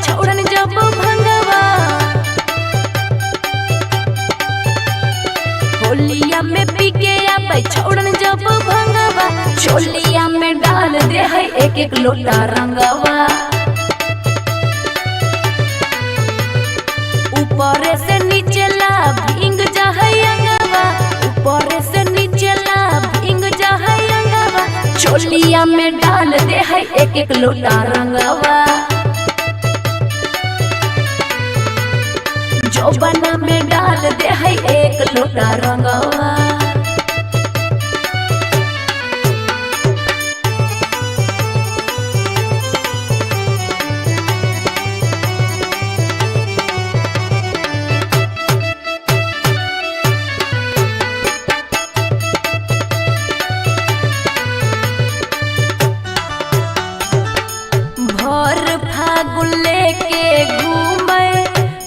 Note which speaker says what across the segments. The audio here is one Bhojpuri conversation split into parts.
Speaker 1: छोड़न जब भंगवा। होलिया में पी के आवे छोड़न जब भंगवा। चोलिया में डाल दे है एक एक लोटा रंगवा। ऊपर से नीचे ला भींग जा है अंगवा। ऊपर से नीचे ला भींग जा है अंगवा। चोलिया में डाल दे है एक एक लोटा रंगवा। जोबना में डाल दे है एक लोटा रंगवा। भर फागुन लेके घूमे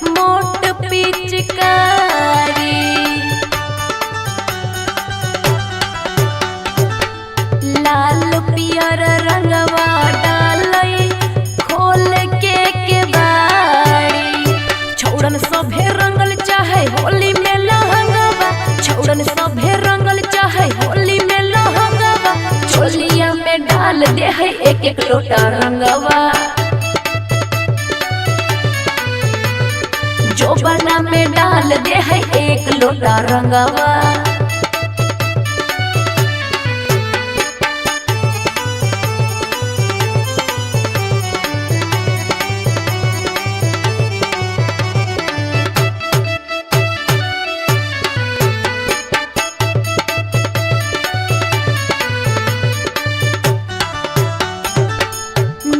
Speaker 1: मोट पिचकारी। लाल पियर रंगवा डालई खोल के बाड़ी। छोड़न सभे रंगल चाहे होली में लहंगवा। छोड़न सभे रंगल चाहे होली में लहंगवा। चोलिया में डाल दे है एक एक लोटा रंगवा। जोबना में डाल दे है एक लोटा रंगवा।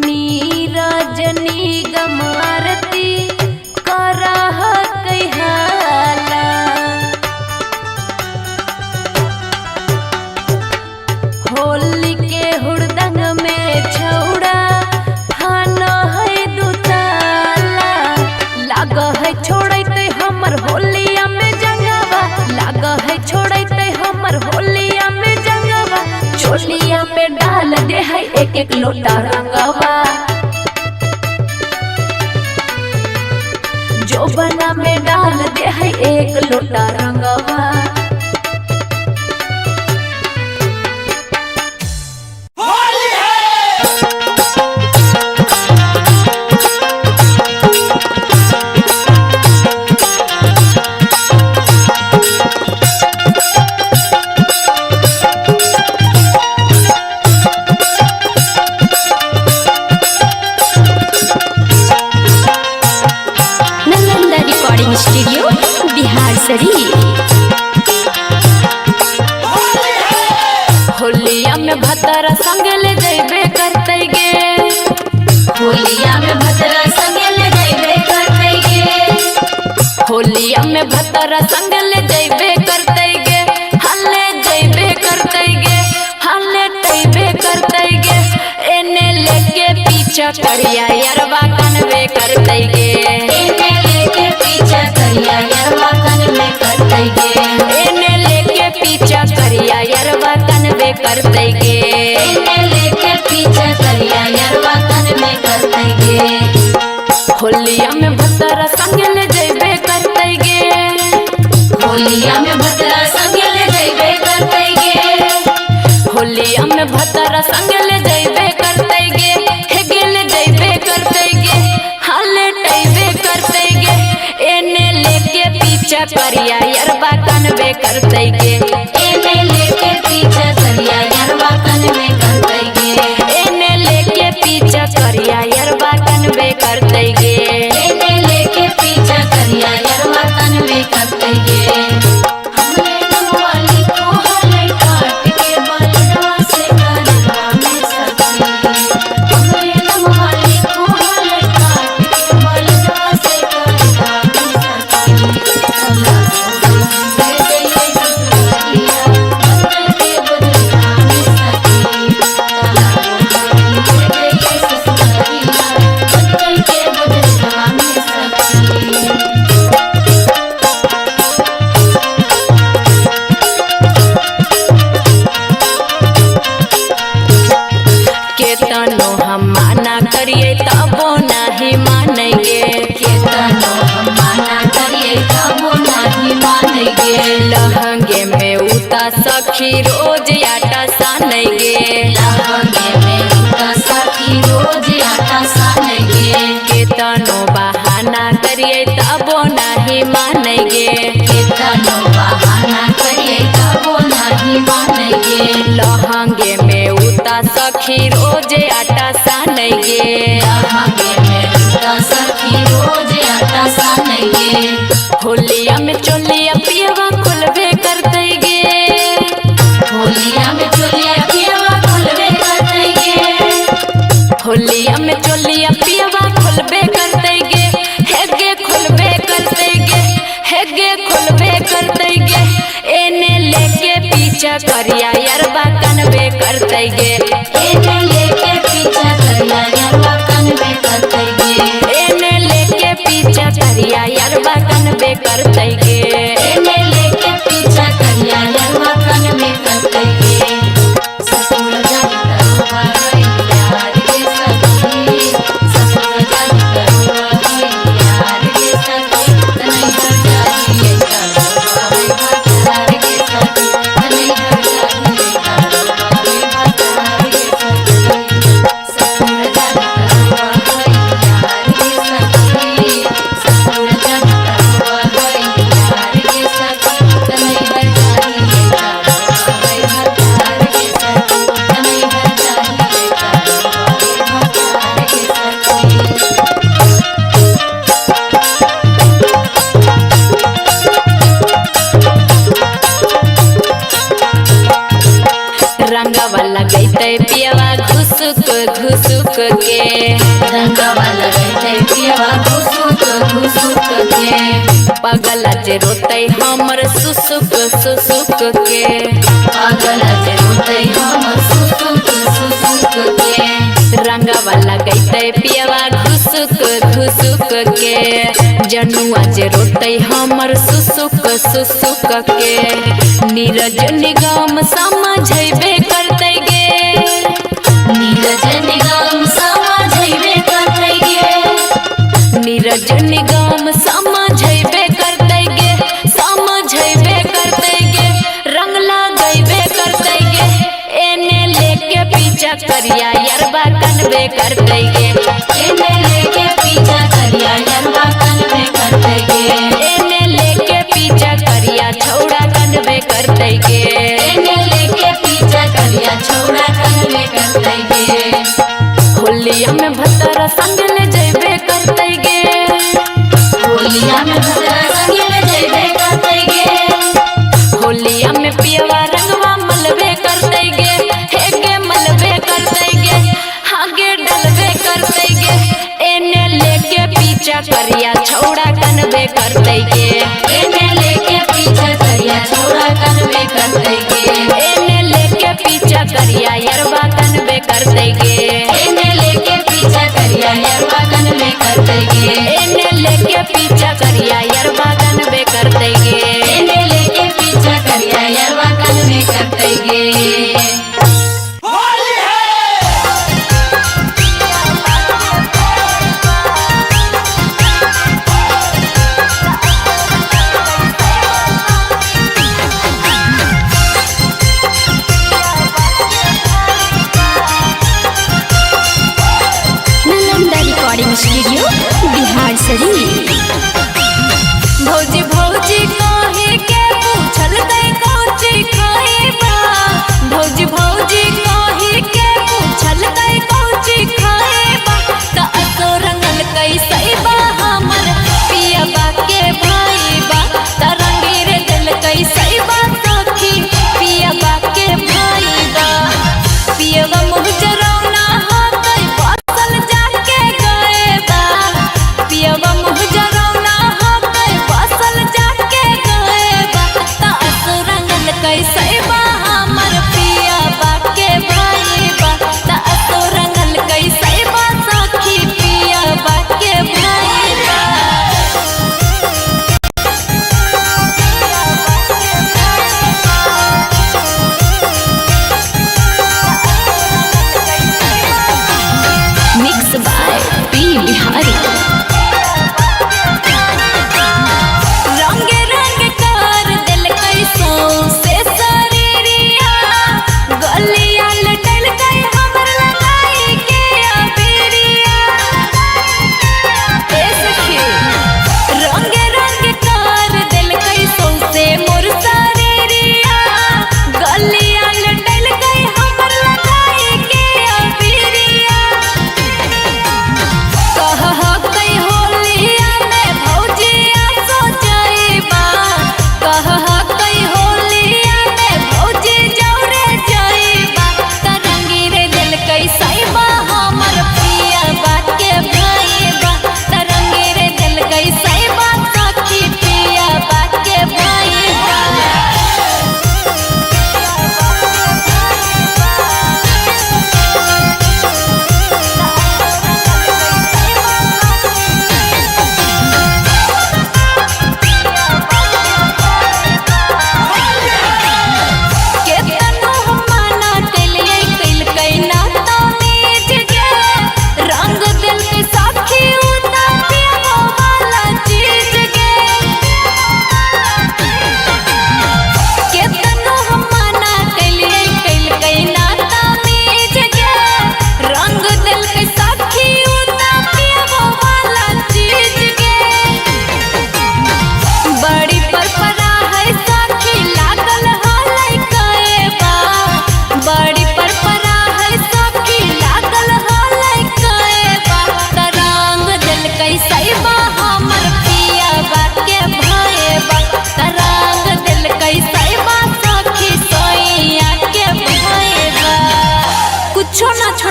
Speaker 1: नीरज निगम आरती करह कहाला। होली के हुड़दंग में छौड़ा फान है दुताला। लाग है छोड़ते हमर होलिया में जंगवा। लाग है छोड़ते हमर होलिया में जंगवा। चोलिया में डाल दे है एक एक लोटा रंगवा। जोबना में डाल दे है एक लोटा रंगवा।
Speaker 2: स्टूडियो बिहार शरीफ।
Speaker 1: होलिया में भतरा संग ले जैबे करते गे।
Speaker 2: होलिया में भतरा संग ले जैबे करते गे।
Speaker 1: होलिया में भतरा संग ले जैबे करते गे। हले जैबे करते गे। हले तैबे करते गे। एने लेके पीछा करिया यरवा कनवे करते गे।
Speaker 2: एने लेके पीछा करिया यरवा कनवे करते गे।
Speaker 1: एने लेके पीछा करिया यरवा कनवे करते गे।
Speaker 2: एने लेके पीछा करिया यरवा कनवे करते गे।
Speaker 1: होलिया में भतरा संग ले जैबे करते गे।
Speaker 2: होलिया में भतरा संग ले जैबे करते गे।
Speaker 1: होलिया में भतरा संग ले जैबे करते गे। हे गेले जैबे करते गे। हाले टैबे करते गे। एने लेके पीछा करिया यरवा कनवे करते गे।
Speaker 2: एने लेके पीछा करिया यरवा कनवे करते गे।
Speaker 1: एने लेके पीछा करिया यरवा कनवे करते गे।
Speaker 2: एने लेके पीछा करिया यरवा कनवे करते गे। हमरे नमवाली को हले काट के बलडवा से करवा में सखी। हमरे नमवाली को हले काट के बलडवा से करवा में सखी। अल्लाह को दे दे ससुराली।
Speaker 1: उता सखी रोज आटा सानै गे
Speaker 2: लहंगे में उता सखी रोज आटा सानै गे
Speaker 1: केतनो बहाना करिए तबो नहीं मानै गे
Speaker 2: केतनो बहाना करिए तबो नहीं मानै गे
Speaker 1: लहंगे में उता सखी रोज आटा सानै गे
Speaker 2: लहंगे में उता सखी रोज आटा सानै गे
Speaker 1: होलिया में चोलिया पियवा खुलबे करते गे
Speaker 2: होलिया में चोलिया पियवा खुलबे करते गे
Speaker 1: होलिया में चोलिया पियवा खुलबे करते गे हेगे खुलबे करते गे हेगे खुलबे करते गे एने लेके पीछा करिया यरबा कनबे करते गे
Speaker 2: एने लेके पीछा करिया यरबा कनबे करते गे
Speaker 1: एने लेके पीछा करिया यरबा कनबे करते गे
Speaker 2: एने लेके पीछा करिया यरबा कनबे करते गे ससुर जानी करुआ गई यार गे सखी ससुर जानी करुआ गई यार गे सखी तनई हर जानी करुआ गई यार गे सखी तनई हर जानी करुआ गई यार गे सखी ससुर जानी करुआ गई यार गे सखी ससुर जानी करुआ गई यार गे सखी तनई हर जानी करुआ गई यार गे सखी तनई हर जानी करुआ गई यार गे सखी
Speaker 1: रंगवा लगैते पियवा घुसुक घुसुक के
Speaker 2: रंगवा लगैते पियवा घुसुक घुसुक के
Speaker 1: पगला जे रोते हमर सुसुक सुसुक के
Speaker 2: पागल जे रोते हमर सुसुक सुसुक के
Speaker 1: रंगवा लगैते पियवा घुसुक घुसुक के जनुआ जे रोते हमर सुसुक सुसुक के नीरज निगम समझबे करते गे
Speaker 2: नीरज निगम समझबे करते गे
Speaker 1: नीरज निगम समझबे करते गे समझबे करते गे रंग लगैबे करते गे एने लेके पीछा करिया यरबा कनबे करते गे
Speaker 2: एने लेके पीछा करिया यरबा कनबे करते गे
Speaker 1: एने लेके पीछा करिया छौड़ा कनबे करते गे
Speaker 2: एने लेके पीछा करिया छौड़ा कनबे करते गे
Speaker 1: होलिया में भतरा संग ले जइबे करते गे
Speaker 2: होलिया में भद्रा संग ले जइबे करते गे
Speaker 1: होलिया में पियवा रंगवा मलबे करते गे हेगे मलबे करते गे हागे डलबे करते गे एने लेके पीछा करिया छौड़ा कनबे करते गे
Speaker 2: एने लेके पीछा करिया छौड़ा कनबे करते गे
Speaker 1: एने लेके पीछा करिया यरबा कनबे करते गे
Speaker 2: एने लेके पीछा करिया यरबा कनबे करते गे
Speaker 1: एने लेके पीछा करिया यरबा कनबे करते गे
Speaker 2: एने लेके पीछा करिया यरबा कनबे करते गे
Speaker 3: नालंदा रिकॉर्डिंग स्टूडियो बिहार शरीफ।
Speaker 1: भौजी भौजी कहे के पूछल गई कौची खाए बा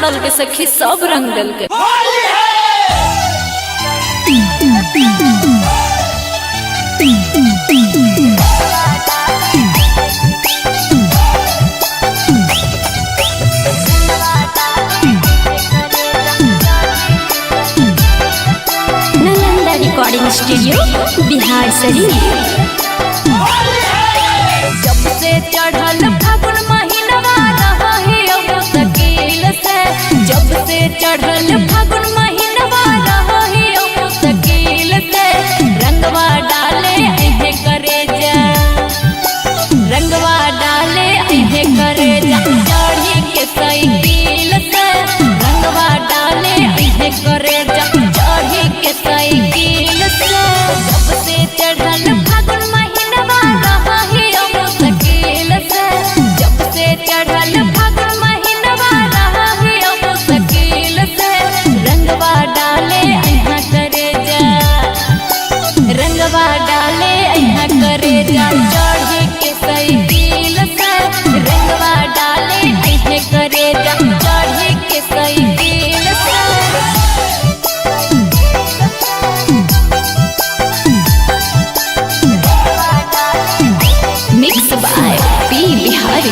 Speaker 1: छोड़ल के सखी सब रंग दल के।
Speaker 3: Nalanda recording studio Bihar Sharif.
Speaker 1: जब से चढ़ल फागुन महीनवा रही मुश्किल से, जब से चढ़ल फागुन महीनवा रही मुश्किल से, रंगवा डाले ऐहे करे जा, रंगवा डाले ऐहे करे जा, चढ़ी के साइकिल से, रंगवा डाले ऐहे करे जा, चढ़ी के साइकिल से। जब से चढ़ल फागुन महीनवा रही मुश्किल से, जब से चढ़ल फागुन महीनवा रही मुश्किल से, रंगवा डाले ऐहा करे जा, रंगवा डाले ऐहा करे जा, चढ़ी के साइकिल से, रंगवा डाले ऐहे करे जा, चढ़ी के साइकिल से।
Speaker 3: Mix by P Bihari.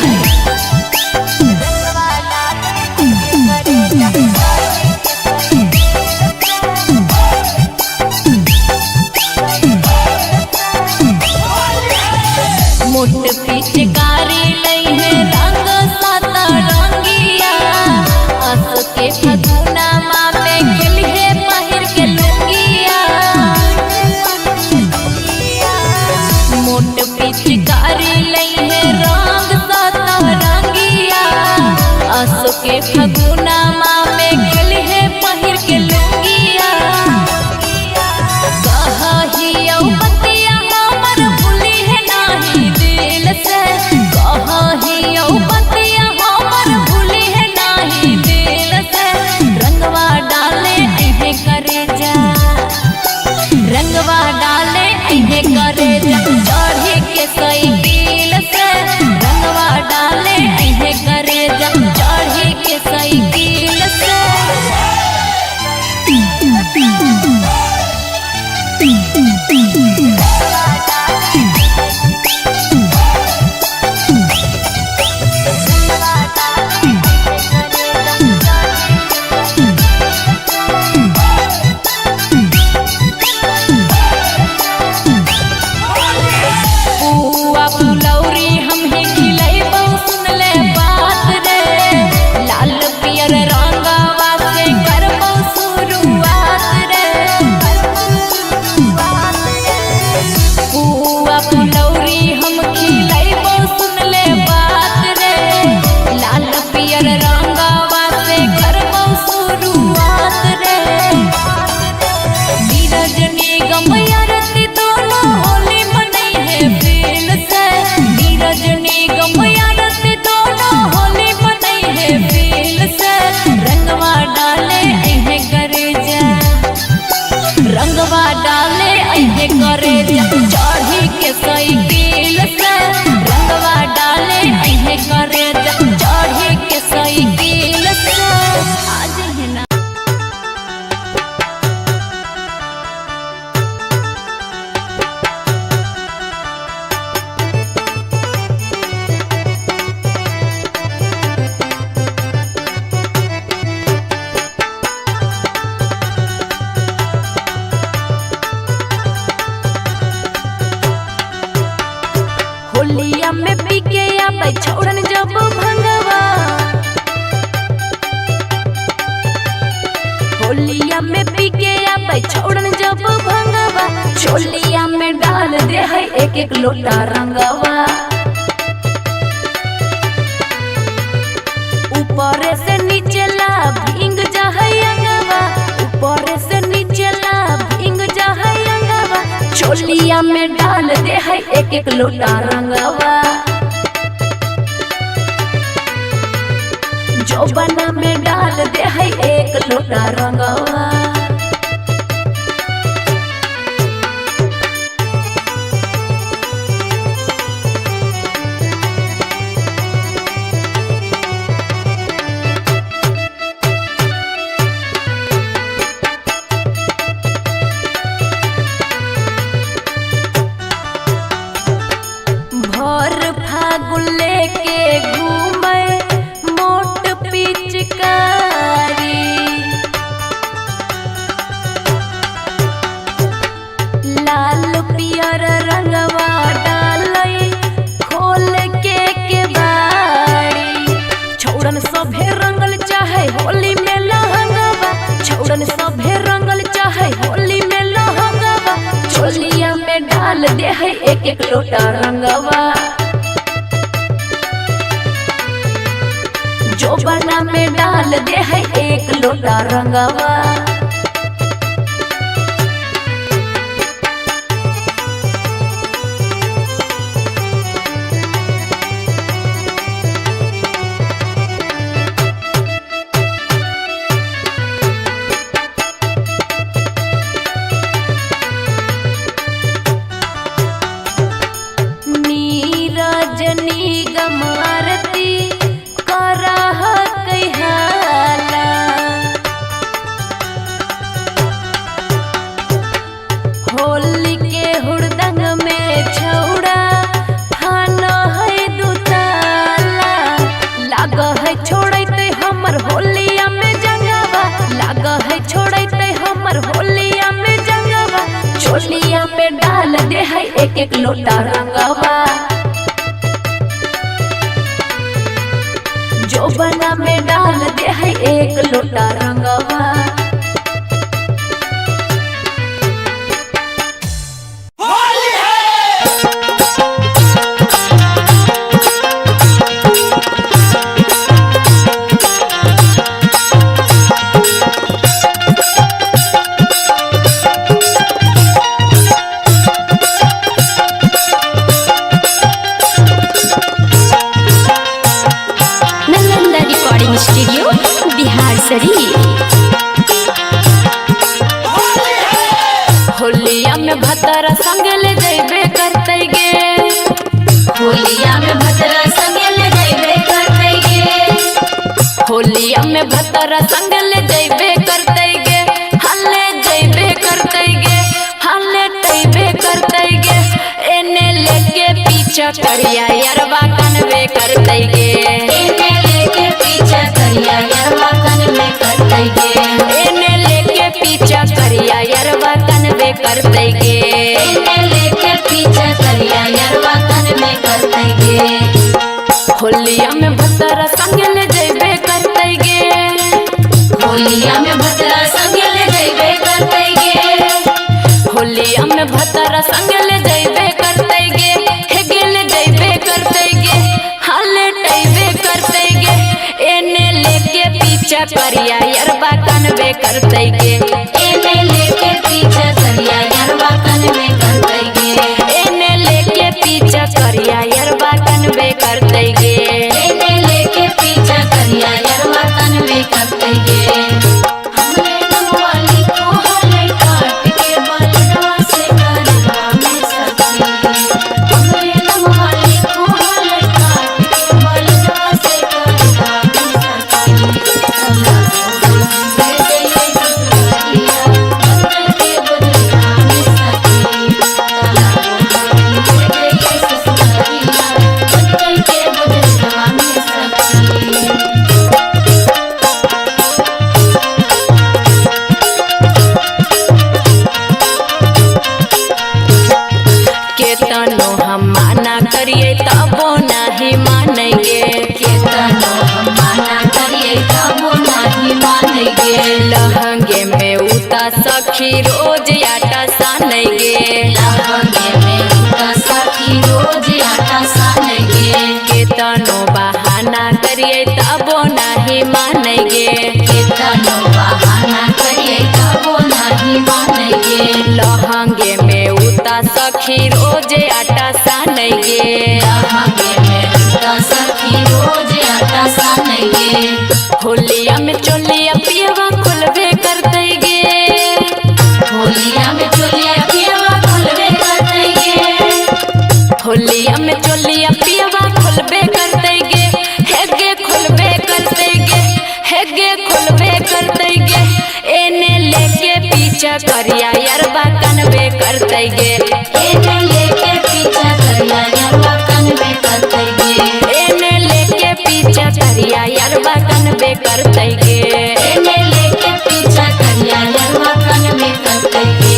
Speaker 1: मोट पिचकारी लई है रंग साता रंगिया, अस के फगुना माँ में गेली है पहिर के लुंगिया। मोट पिचकारी लई है रंग साता रंगिया, अस के फगुना माँ में गेली है पहिर के लुंगिया। कहियो बतिया हमर भूली है नाही दिल से, कहियो बतिया हमर भूली है नाही दिल से, रंगवा डाले ऐहे करे जा, रंगवा डाले ऐहे करे जा, चढ़ी के साइकिल से, रंगवा डाले ऐहे करे जा, चढ़ी के साइकिल से। पुआ फुलौरी हमही खिलैबौ, सुन ले बात रे, लाल पियर रंगवा से करबौ शुरुआत रे। पुआ फुलौरी हम खिलैबौ, सुन ले बात रे, लाल पियर रंगवा से करबौ शुरुआत रे। नीरज निगम आरती दोनों होली मनई है फील से, नीरज निगम आरती दोनों होली मनई है फील से, रंगवा डाले ऐहे करे जा, रंगवा डाले ऐहे करे जा, चढ़ी के साइकिल से, रंगवा डाले ऐहे करे जा, चढ़ी के साइकिल से। आज है ना होलिया में पी के आबै छोड़न जब भंगवा, होलिया में पी के आबै छोड़न जब भंगवा, चोलिया में डाल दे है एक एक लोटा रंगवा। ऊपर से नीचे ला भींग जा है अंगवा, ऊपर से नीचे ला भींग जा है अंगवा, चोलिया में डाल दे है एक एक लोटा रंगवा। जौबना में डाल दे है एक लोटा रंगवा। लेके घूमे मोट पिचकारी। लाल पियर रंगवा डालई खोल के बाड़ी। छौड़न सभे रंगल चाहे होली में लहंगवा, छौड़न सभे रंगल चाहे होली में लहंगवा। चोलिया में डाल दे है एक एक लोटा रंगवा, जोबना में डाल दे है एक लोटा रंगवा। नीरजनी गमारती करह कहाला। होली के हुड़दंग में छौड़ा थाना है दुताला। लाग है छोड़ते हमर होलिया में जंगवा, लाग है छोड़ते हमर होलिया में जंगवा। चोलिया पे डाल दे है एक एक लोटा रंगवा, जोबना में डाल दे है एक लोटा रंगवा।
Speaker 3: Nalanda recording studio Bihar Sharif.
Speaker 1: होलिया में भतरा संग ले जैबे करते गे,
Speaker 2: होलिया में भतरा संग ले जइबे करते गे।
Speaker 1: होलिया में भतरा संग ले जैबे करते गे। हल्ले जैबे करते गे, हल्ले तैबे करते गे। एने लेके पीछा करिया यरवा कनवे करते गे,
Speaker 2: एने लेके पीछा करिया यरवा कन में करते गे।
Speaker 1: एने लेके पीछा करिया यरवा कनवे करते गे।
Speaker 2: एने लेके पीछा करिया यरवा कन में करते गे।
Speaker 1: होलिया में भतरा संग ले जैबे करते गे,
Speaker 2: होलिया में भतरा संग ले जइबे करते गे।
Speaker 1: होलिया में भतरा संग ले जैबे करते गे। हे गेल जैबे करते गे, हल्ले टैबे करते गे। एने लेके पीछा करिया यरबा कनवे करते गे,
Speaker 2: एने लेके पीछा करिया यरवा कन में करते गे।
Speaker 1: एने लेके पीछा करिया यरबा कनवे करते गे।
Speaker 2: एने लेके पीछा करिया यरवा कन में करते गे। हमरे नमवाली को हले काट के बलडवा से करवा में सखी। हमरे नमवाली को हले काट के बलडवा से करवा में सखी। हमरा को दे दे ससुरिया हमरे के बलडवा में सखी। हमरा को दे दे ससुरिया हमरे के बलडवा में सखी।
Speaker 1: केतनो हम माना करिए तबो नहीं मानेंगे,
Speaker 2: केतनो हम माना करिए तबो नहीं मानेंगे।
Speaker 1: लहंगे में उता सखी रोज आटा सानेंगे।
Speaker 2: लहंगे में उता सखी रोज आटा सानेंगे।
Speaker 1: केतनो बहाना करिए तबो नहीं मानेंगे,
Speaker 2: केतनो बहाना करिए तबो नहीं मानेंगे।
Speaker 1: लहंगे में उता सखी रोज आटा सानेंगे।
Speaker 2: लहंगे में उता सखी रोज आटा सानेंगे।
Speaker 1: होलिया में चोलिया पियवा खुलबे करते गे,
Speaker 2: होलिया में चोलिया पियवा खुलबे करते गे।
Speaker 1: होलिया में चोलिया पियवा खुलबे करते गे। हेगे खुलबे करते गे, हेगे खुलबे करते गे। एने लेके पीछा करिया यरबा कनबे करते गे,
Speaker 2: एने लेके पीछा करिया यरवा कन में करते गे।
Speaker 1: एने करिया यरवा कनबे करते गे।
Speaker 2: एने लेके पीछा करिया यरवा कनबे करते गे।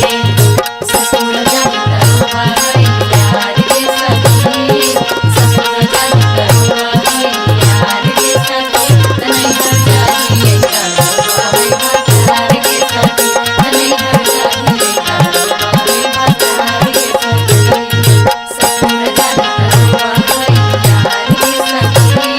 Speaker 2: ससुर जान करवा है यार के सखी, ससुर जान करवा है यार के सखी, तनई घर जाइए करवा है भतार के सखी, तनई घर जाइए करवा है भतार के सखी। ससुर जान करवा है यार के सखी,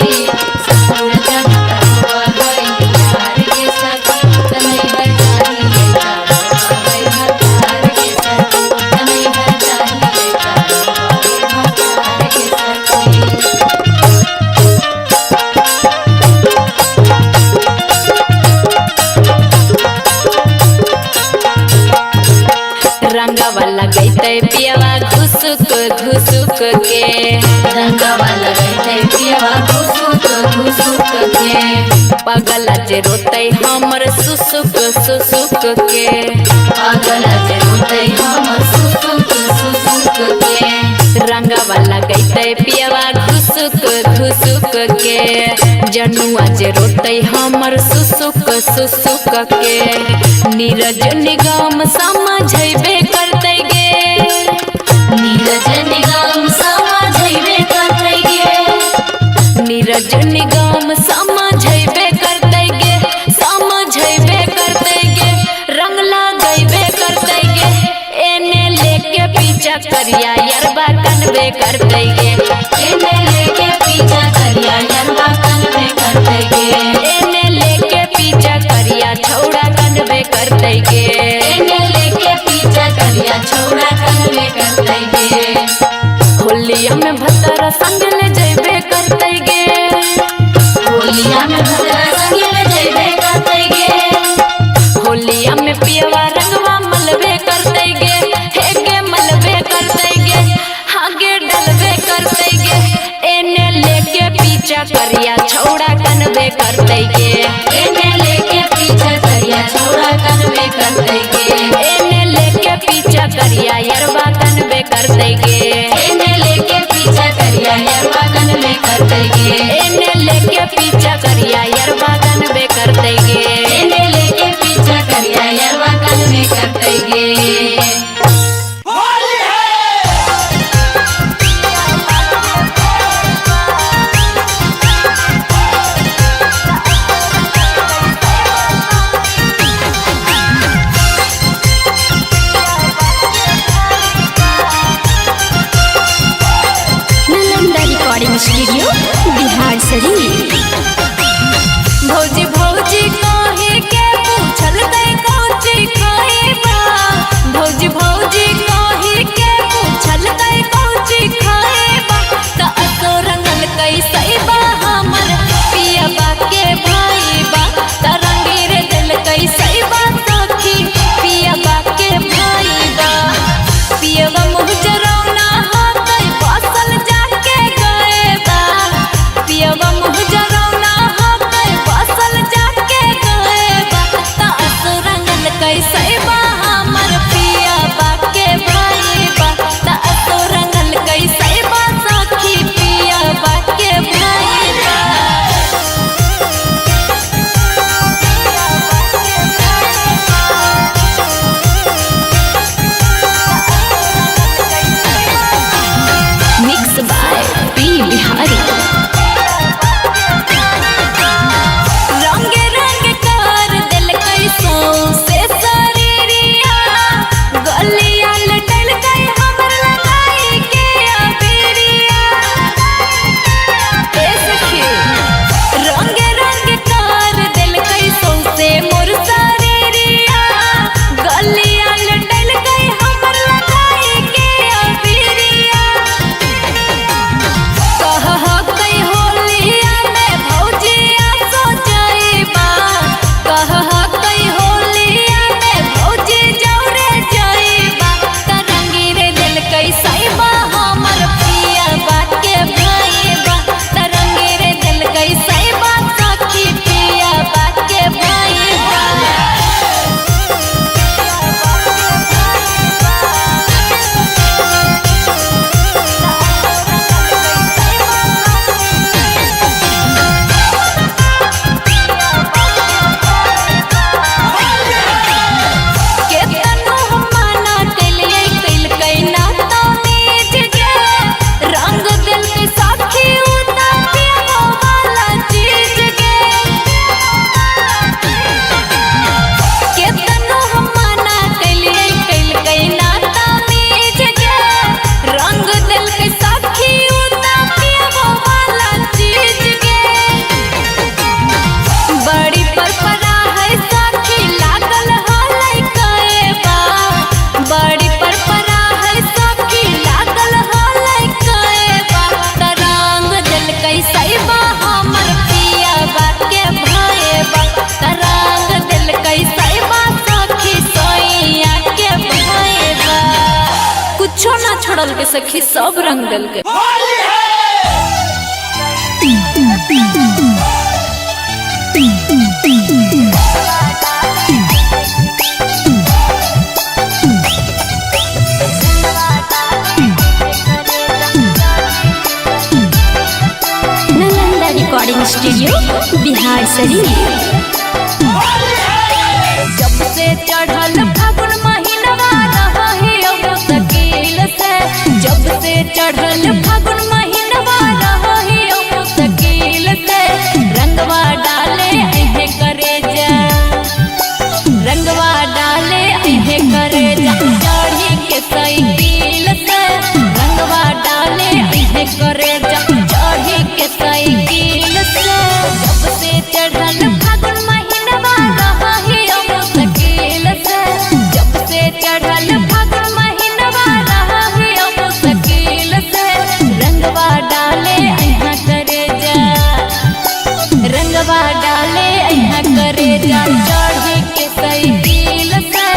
Speaker 2: ससुर जान करवा है यार के सखी, तनई घर जाइए करवा है भतार के सखी, तनई घर जाइए करवा है भतार के सखी।
Speaker 1: रंगवा लगैते पियवा घुसुक घुसुक के।
Speaker 2: रंगवा लगैते पियवा घुसुक घुसुक के।
Speaker 1: पगला जे रोते हमर सुसुक सुसुक के।
Speaker 2: पागल जे रोते हमर सुसुक सुसुक के।
Speaker 1: रंगवा लगैते पियवा घुसुक घुसुक के। जनुआ जे रोते हमर सुसुक सुसुक के। नीरज निगम समझैबे करते गे।
Speaker 2: नीरज निगम समझैबे करते गे।
Speaker 1: नीरज निगम समझैबे करते गे, समझैबे करते गे। रंग लगैबे करते गे। एने लेके पीछा करिया यरवा कनबे करते गे।
Speaker 2: एने लेके पीछा करिया यरवा कनबे करते गे।
Speaker 1: एने लेके पीछा करिया छौड़ा कनबे करते गे।
Speaker 2: एने लेके पीछा करिया छौड़ा कनबे करते गे।
Speaker 1: होलिया में भतरा संग ले जैबे करते गे।
Speaker 2: होलिया में भद्रा संगे जैबे करते गे।
Speaker 1: होलिया में पियवा रंगवा मलबे करते गे। हेगे मलबे करते गे, हागे डलबे करते गे। एने लेके पीछा करिया छौड़ा कनबे करते गे।
Speaker 2: एने लेके पीछा करिया छौड़ा कनबे करते गे।
Speaker 1: एने लेके पीछा करिया यरवा कनबे करते गे।
Speaker 2: एने लेके पीछा करिया यरवा कनबे करते गे।
Speaker 1: एने लेके पीछा करिया यरवा कनबे करते गे।
Speaker 2: एने लेके पीछा करिया यरवा कनबे करते गे।
Speaker 3: Nalanda recording studio Bihar Sharif.
Speaker 1: साल के सखी सब रंग दल के।
Speaker 3: Nalanda recording studio Bihar Sharif.
Speaker 1: जब से चढ़ल फागुन महीनवा रही मुश्किल से, जब से चढ़ल फागुन महीनवा रही मुश्किल से, रंगवा डाले अहे करे जा, रंगवा डाले अहे करे जा, चढ़ी के साइकिल से, रंगवा डाले अहे करे जा, चढ़ी के साइकिल से। जब से चढ़ल फागुन महीनवा रही मुश्किल से, जब से चढ़ल फागुन महीनवा रही मुश्किल से, रंगवा डाले अहा करे जा, रंगवा डाले अहा करे जा, चढ़ी के साइकिल से,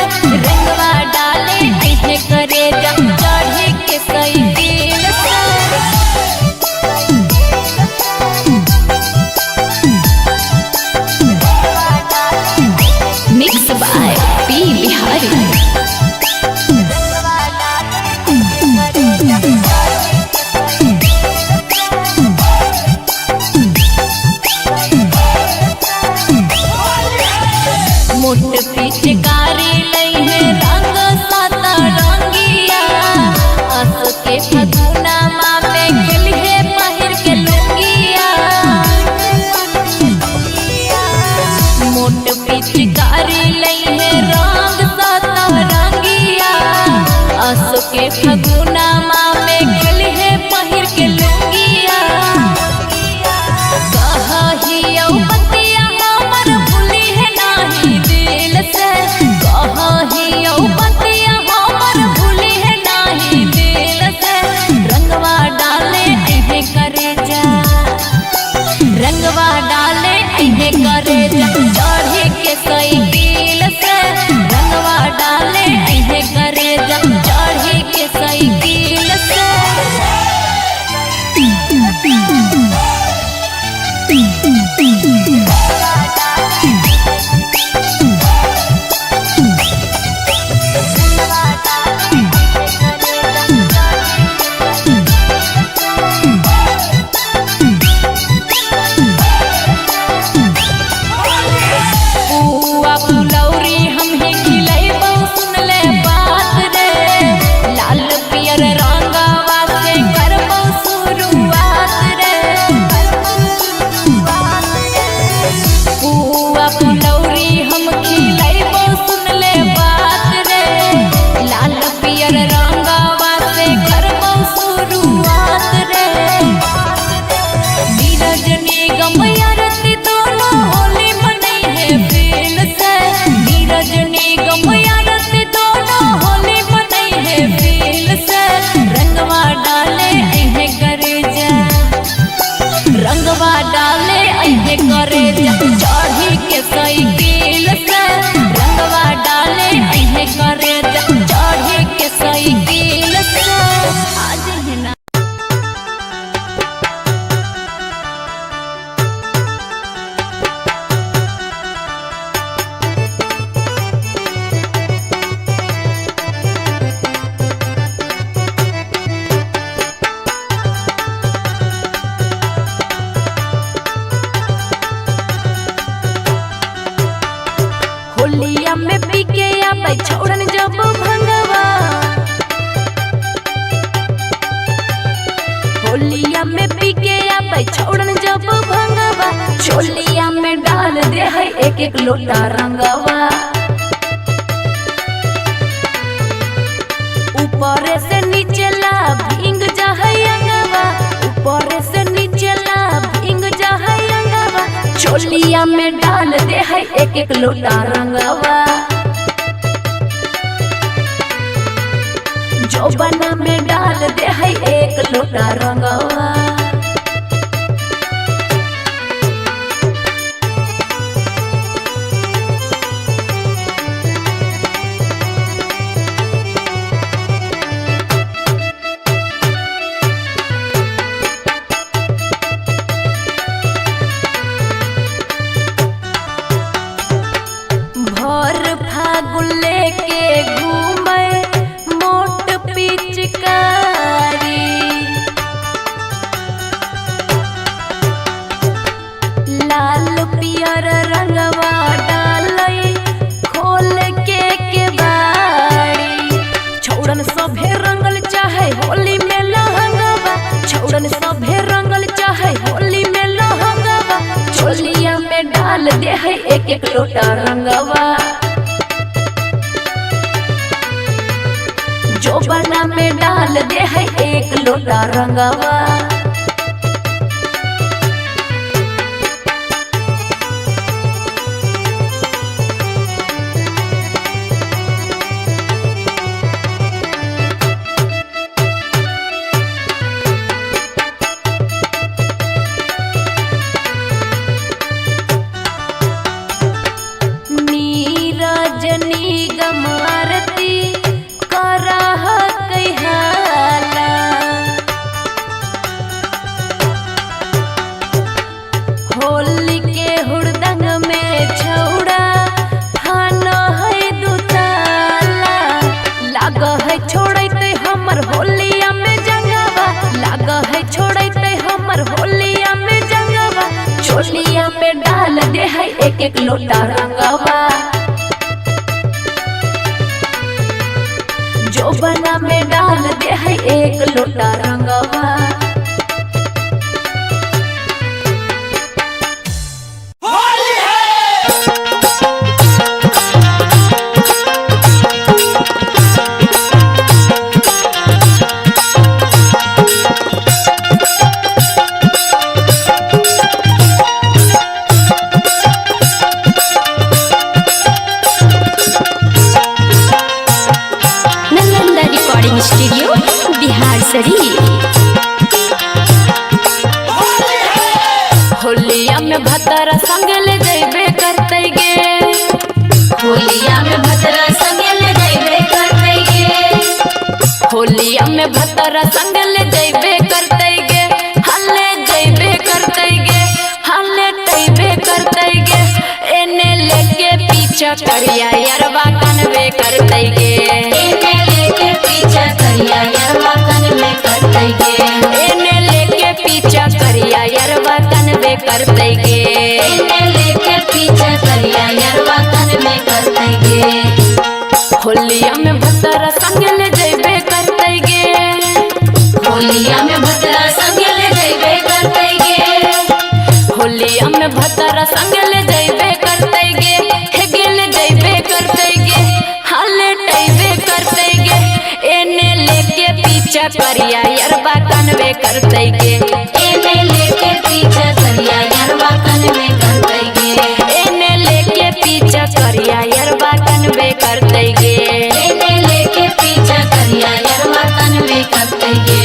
Speaker 1: रंगवा डाले अहे करे जा, चढ़ी के साइकिल से।
Speaker 3: Mix by P Bihari.
Speaker 1: मोट पिचकारी लई है रंग साता रंगिया, अस के फगुना माँ में खेली है पहिर के लुंगिया। मोट पिचकारी लई है रंग साता रंगिया, अस के फगुना माँ में खेली है पहिर के लुंगिया। कहियो बतिया हमर भूली है नाही दिल से, कहियो बतिया हमर भूली है नाही दिल से, रंगवा डाले अहे करे जा, रंगवा डाले अहे करे जा, चढ़ी के साइकिल से, रंगवा डाले अहे करे जा, चढ़ी के साइकिल से। पुआ फुलौरी हम ही खिलैबौ सुन ले बात रे, लाल पियर रंगवा से करबौ शुरुआत रे। पुआ फुलौरी हम खिलैबौ सुन ले बात रे, लाल पियर रंगवा से करबौ शुरुआत रे। नीरज निगम आरती दोनों होली मनई है फील से, नीरज निगम आरती दोनों होली मनई है फील से, रंगवा डाले अहे करे जा, रंगवा डाले अहे करे जा, चढ़ी के साइकिल से, रंगवा डाले अहे करे जा, चढ़ी के साइकिल से। आज है ना होलिया में पी के आबै छोड़न जब भंगवा, होलिया में पी के आबै छोड़न जब भंगवा, चोलिया में डाल दे है एक एक लोटा रंगवा। ऊपर से नीचे ला भींग जा है अंगवा, ऊपर से नीचे ला भींग जा है अंगवा, चोलिया में डाल दे है एक एक लोटा रंगवा। जोबना में डाल दे है एक लोटा रंगवा। डाल दे है एक एक लोटा रंगवा, जो बना में डाल दे है एक लोटा रंगवा। होली के हुड़दंग में छौड़ा खाना है दुताला, लाग है छोड़ते हमर होलिया में जंगवा, लाग है छोड़ते हमर होलिया में जंगवा। छोलिया पे डाल दे है एक एक लोटा रंगवा, जो बना में डाल दे है एक लोटा रंगवा।
Speaker 3: स्टूडियो बिहार शरीफ।
Speaker 1: होलिया में भतरा संग ले जैबे करते गे,
Speaker 2: होलिया में भतरा संग ले जैबे करते गे,
Speaker 1: होलिया में भतरा संग ले जैबे करते गे, हले जैबे करते गे, हले तैबे करते गे। एने लेके पीछा करिया यरवा कनवे करते गे,
Speaker 2: एने लेके पीछा करिया यरवा कनवे करते गे,
Speaker 1: एने लेके पीछा करिया यरवा कनवे करते गे,
Speaker 2: एने लेके पीछा करिया यरवा कनवे करते गे।
Speaker 1: होलिया में भतरा संग ले जैबे करते गे,
Speaker 2: होलिया में भतरा संग ले जैबे करते गे,
Speaker 1: होलिया में भतरा संग ले जैबे करते गे, हे गेले जैबे करते गे, हाले टैबे करते गे। एने लेके पीछा करिया यरवा कनवे करते गे,
Speaker 2: एने लेके पीछा करिया यरवा कनवे करते गे,
Speaker 1: एने लेके पीछा करिया यरवा कनवे करते गे,
Speaker 2: एने लेके पीछा करिया यरवा कनवे करते गे।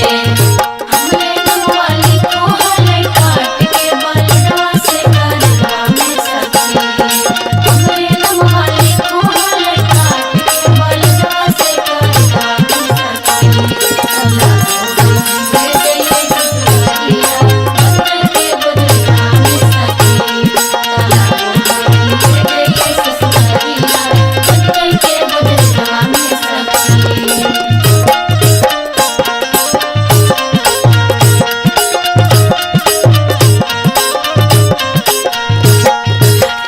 Speaker 2: हमरे नमवाली को हले काट के बलवा से करवा में सखी, हमरे नमवाली को हले काट के बलवा से करवा में सखी। दे दे ससुरिया बदल के बदलवा में सखी, दे दे ससुरिया बदल के बदलवा में सखी।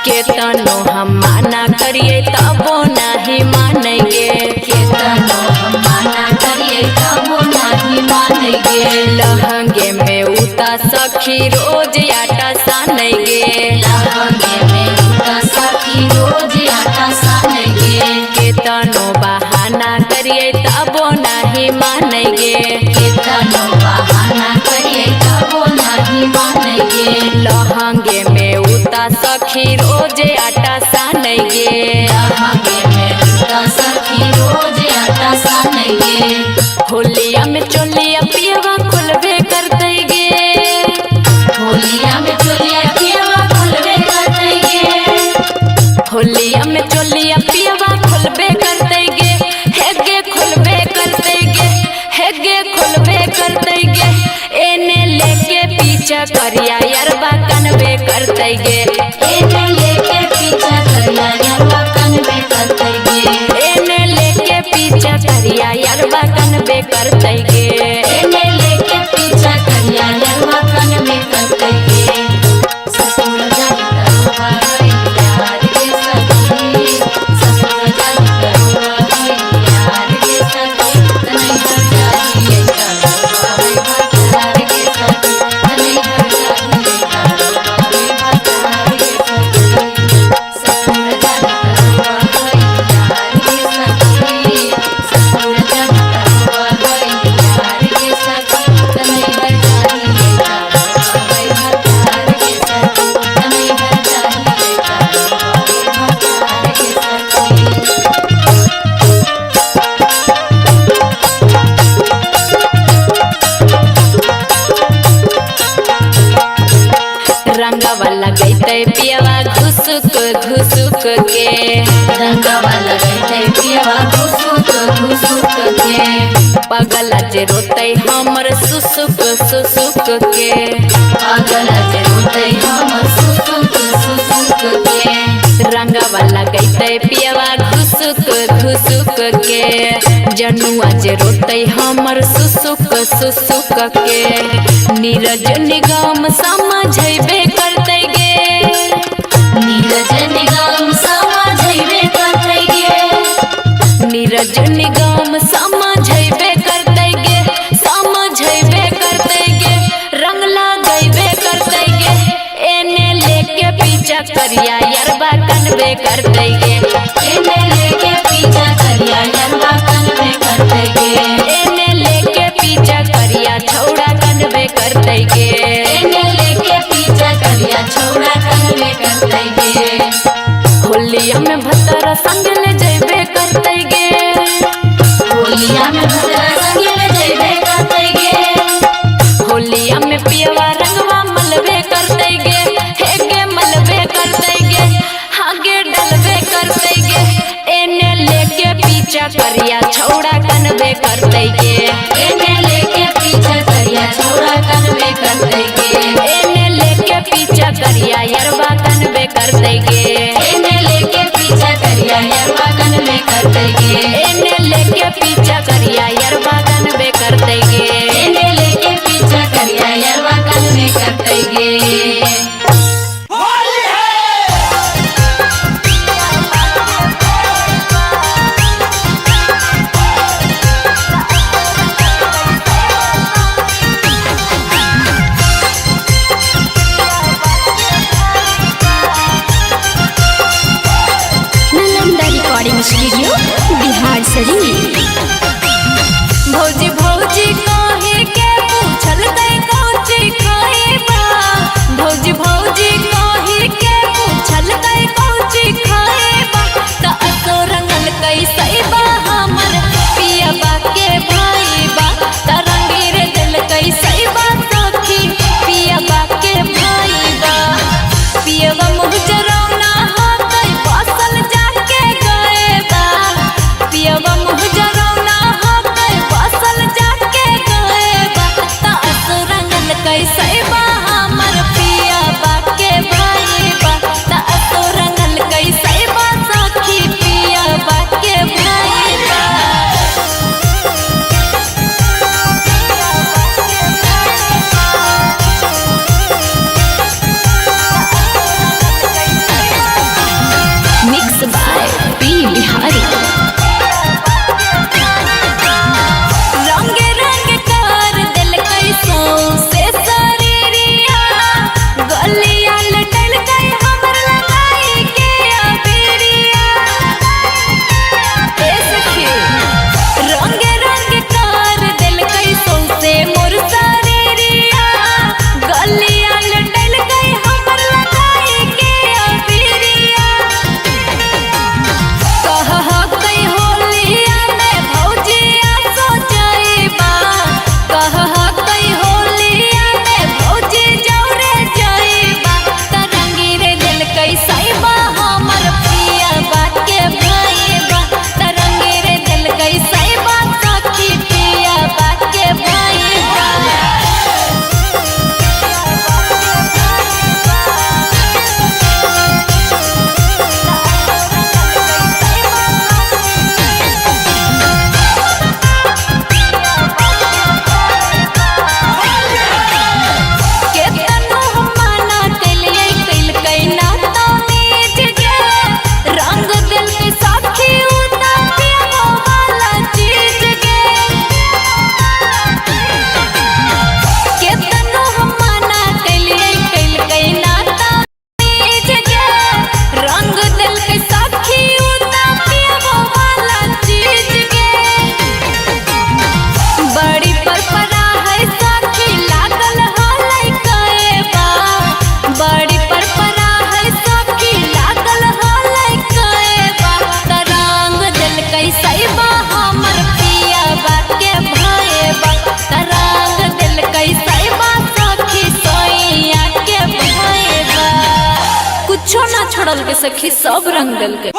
Speaker 1: केतनो हम माना करिए तबो नहीं मानेंगे,
Speaker 2: केतनो हम माना करिए तबो नहीं मानेंगे,
Speaker 1: लहंगे में उता सखी रोज आटा सानेंगे,
Speaker 2: लहंगे में उता सखी रोज आटा सानेंगे,
Speaker 1: केतनो बहाना करिए तबो नहीं मानेंगे,
Speaker 2: केतनो बहाना करिए तबो नहीं मानेंगे,
Speaker 1: लहंगे में उता सखी रोज आटा सानेंगे,
Speaker 2: लहंगे में उता सखी रोज आटा सानेंगे।
Speaker 1: होलिया में चोलिया पियवा खुलबे करते गे,
Speaker 2: होलिया में चोलिया पियवा खुलबे करते गे,
Speaker 1: होलिया में चोलिया पियवा खुलबे करते गे, हेगे खुलबे करते गे, हेगे खुलबे करते गे। एने लेके पीछा करिया यरवा कनवे करते गे,
Speaker 2: एने लेके पीछा करिया यरवा कनवे करते गे,
Speaker 1: एने लेके पीछा करिया यरवा कनवे करते गे,
Speaker 2: एने लेके पीछा करिया यरवा कनवे करते गे। ससुर जाई करवा है यार के सखी, ससुर जाई करवा है यार के सखी, नहीं हर जाई करवा है यार के सखी, नहीं हर जाई करवा है यार
Speaker 1: रंगवा लगैते पियवा घुसुक घुसुक के
Speaker 2: रंगवा लगैते पियवा घुसुक घुसुक के
Speaker 1: पगला जे रोते हमर सुसुक सुसुक के
Speaker 2: पगला जे रोते हमर सुसुक सुसुक के
Speaker 1: रंगवा लगैते पियवा घुसुक घुसुक के जनुआ जे रोते हमर सुसुक सुसुक के नीरज निगम समझबे करते गे
Speaker 2: नीरज निगम समझबे करते गे
Speaker 1: नीरज निगम समझबे करते गे समझबे करते गे रंग लगैबे करते गे एने लेके पीछा करिया यरबा कनबे करते गे
Speaker 2: एने लेके पीछा करिया यरबा कनबे करते गे
Speaker 1: एने लेके पीछा करिया छौड़ा कनबे करते गे
Speaker 2: एने लेके पीछा करिया छौड़ा कनबे करते गे
Speaker 1: होलिया में भतरा संग ले जइबे करते गे
Speaker 2: होलिया में भतरा संग ले जइबे करते गे
Speaker 1: होलिया में पियवा रंगवा मलबे करते गे हेगे मलबे करते गे हागे डलबे करते गे एने लेके पीछा करिया छौड़ा कनबे करते गे
Speaker 2: एने लेके पीछा करिया छौड़ा कनबे करते गे
Speaker 1: एने लेके पीछा करिया यरबा कनबे करते गे
Speaker 2: एने लेके पीछा करिया यरबा कनबे करते गे
Speaker 1: एने लेके पीछा करिया यरबा कनबे करते गे
Speaker 2: एने लेके पीछा करिया यरबा कनबे करते गे
Speaker 3: नालंदा रिकॉर्डिंग स्टूडियो बिहार शरीफ।
Speaker 1: भौजी भौजी कहे के पूछल तै कोची खाइबा भौजी छोड़ल के सखी सब रंग दल के।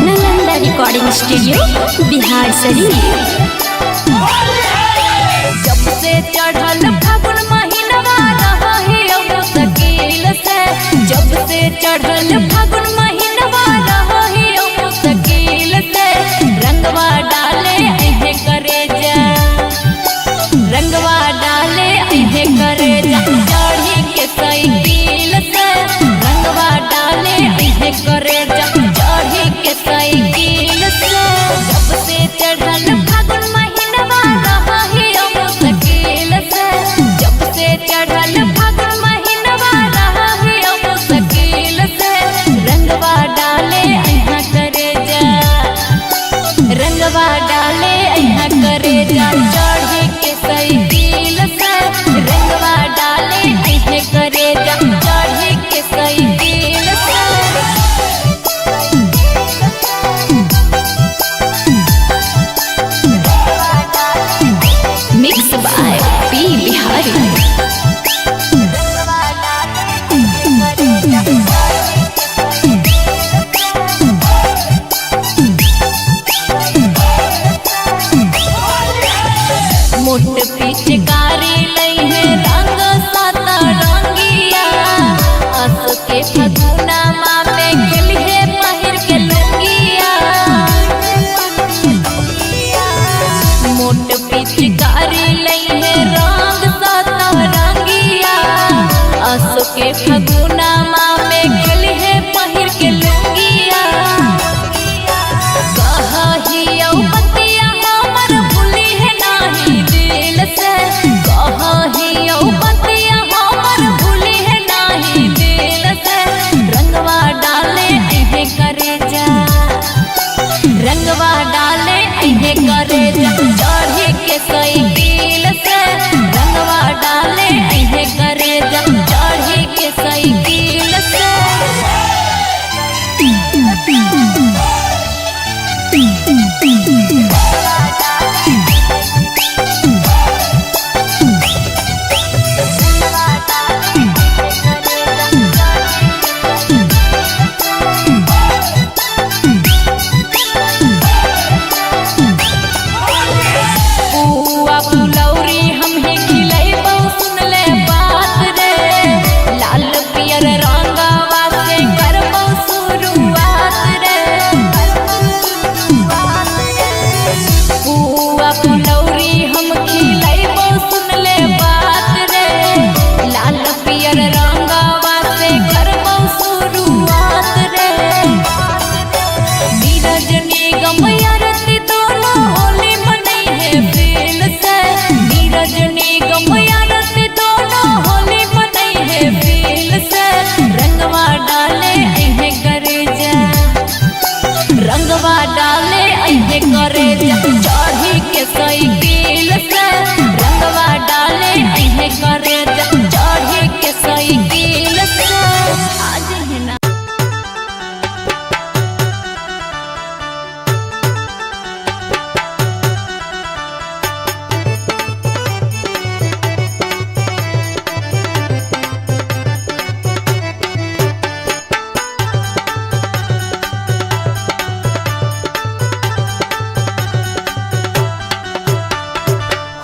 Speaker 3: Nalanda recording studio Bihar Sharif.
Speaker 1: जब से चढ़ल फागुन महीनवा रही मुश्किल से, जब से चढ़ल फागुन महीनवा रही मुश्किल से, रंगवा डाले अहे करे जा, रंगवा डाले अहे करे जा, चढ़ी के साइकिल से, रंगवा डाले अहे करे जा, चढ़ी के साइकिल से। जब से चढ़ल फागुन महीनवा रही मुश्किल से, जब से चढ़ल फागुन महीनवा रही मुश्किल से, रंगवा डाले अहा करे जा, रंगवा डाले अहा करे जा, चढ़ी के साइकिल से, रंगवा डाले अहे करे जा, चढ़ी के साइकिल से।
Speaker 3: Mix by P Bihari.
Speaker 1: मोट पिचकारी लई है रंग साता रंगिया, आस के फगुना माँ में खेली है पहिर के लुंगिया। मोट पिचकारी लई है रंग साता रंगिया, आस के फगुना माँ में खेली है पहिर के लुंगिया। कहियो बतिया हमर भूली है नाही दिल से, कहियो बतिया हमर भूली है नाही दिल से, रंगवा डाले अहे करे जा, रंगवा डाले अहे करे जा, चढ़ी के साइकिल से, रंगवा डाले अहे करे जा, चढ़ी के साइकिल से। पुआ फुलौरी हमहे खिलैबौ सुन ले बात रे, लाल पियर रंगवा से करबौ शुरुआत रे। पुआ फुलौरी हम खिलैबौ सुन ले बात रे, लाल पियर रंगवा से करबौ शुरुआत रे। नीरज निगम आरती दोनों होली मनई है फील से, नीरज निगम आरती दोनों होली मनई है फील से, रंगवा डाले अहे करे जा, रंगवा डाले अहे करे जा, चढ़ी के साइकिल से, रंगवा डाले अहे करे जा, चढ़ी के साइकिल से। आज है ना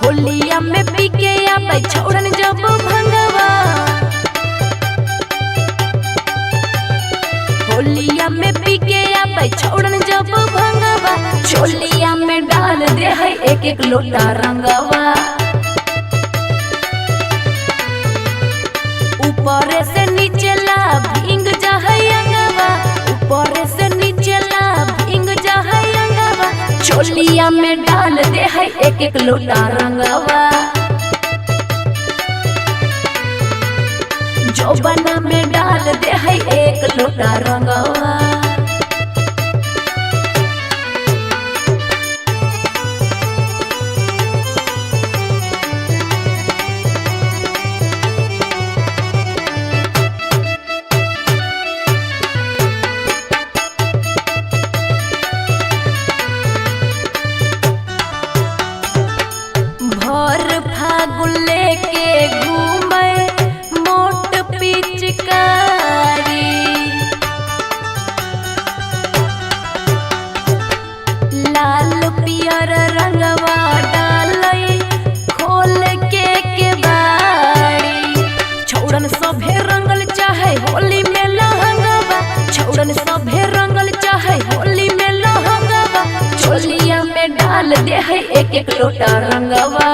Speaker 1: होलिया में पीके आबै छोड़न जब भंगवा, होलिया में पीके आबै छोड़न जब भंगवा, चोलिया में डाल दे है एक एक लोटा रंगवा। ऊपर से नीचे ला भींग जा है अंगवा, ऊपर से नीचे ला भींग जा है अंगवा, चोलिया में डाल दे है एक एक लोटा रंगवा। जोबना में डाल दे है एक लोटा रंगवा। सभे रंगल चाहे होली में लहंगवा, छौड़न सभे रंगल चाहे होली में लहंगवा, चोलिया में डाल दे है एक एक लोटा रंगवा,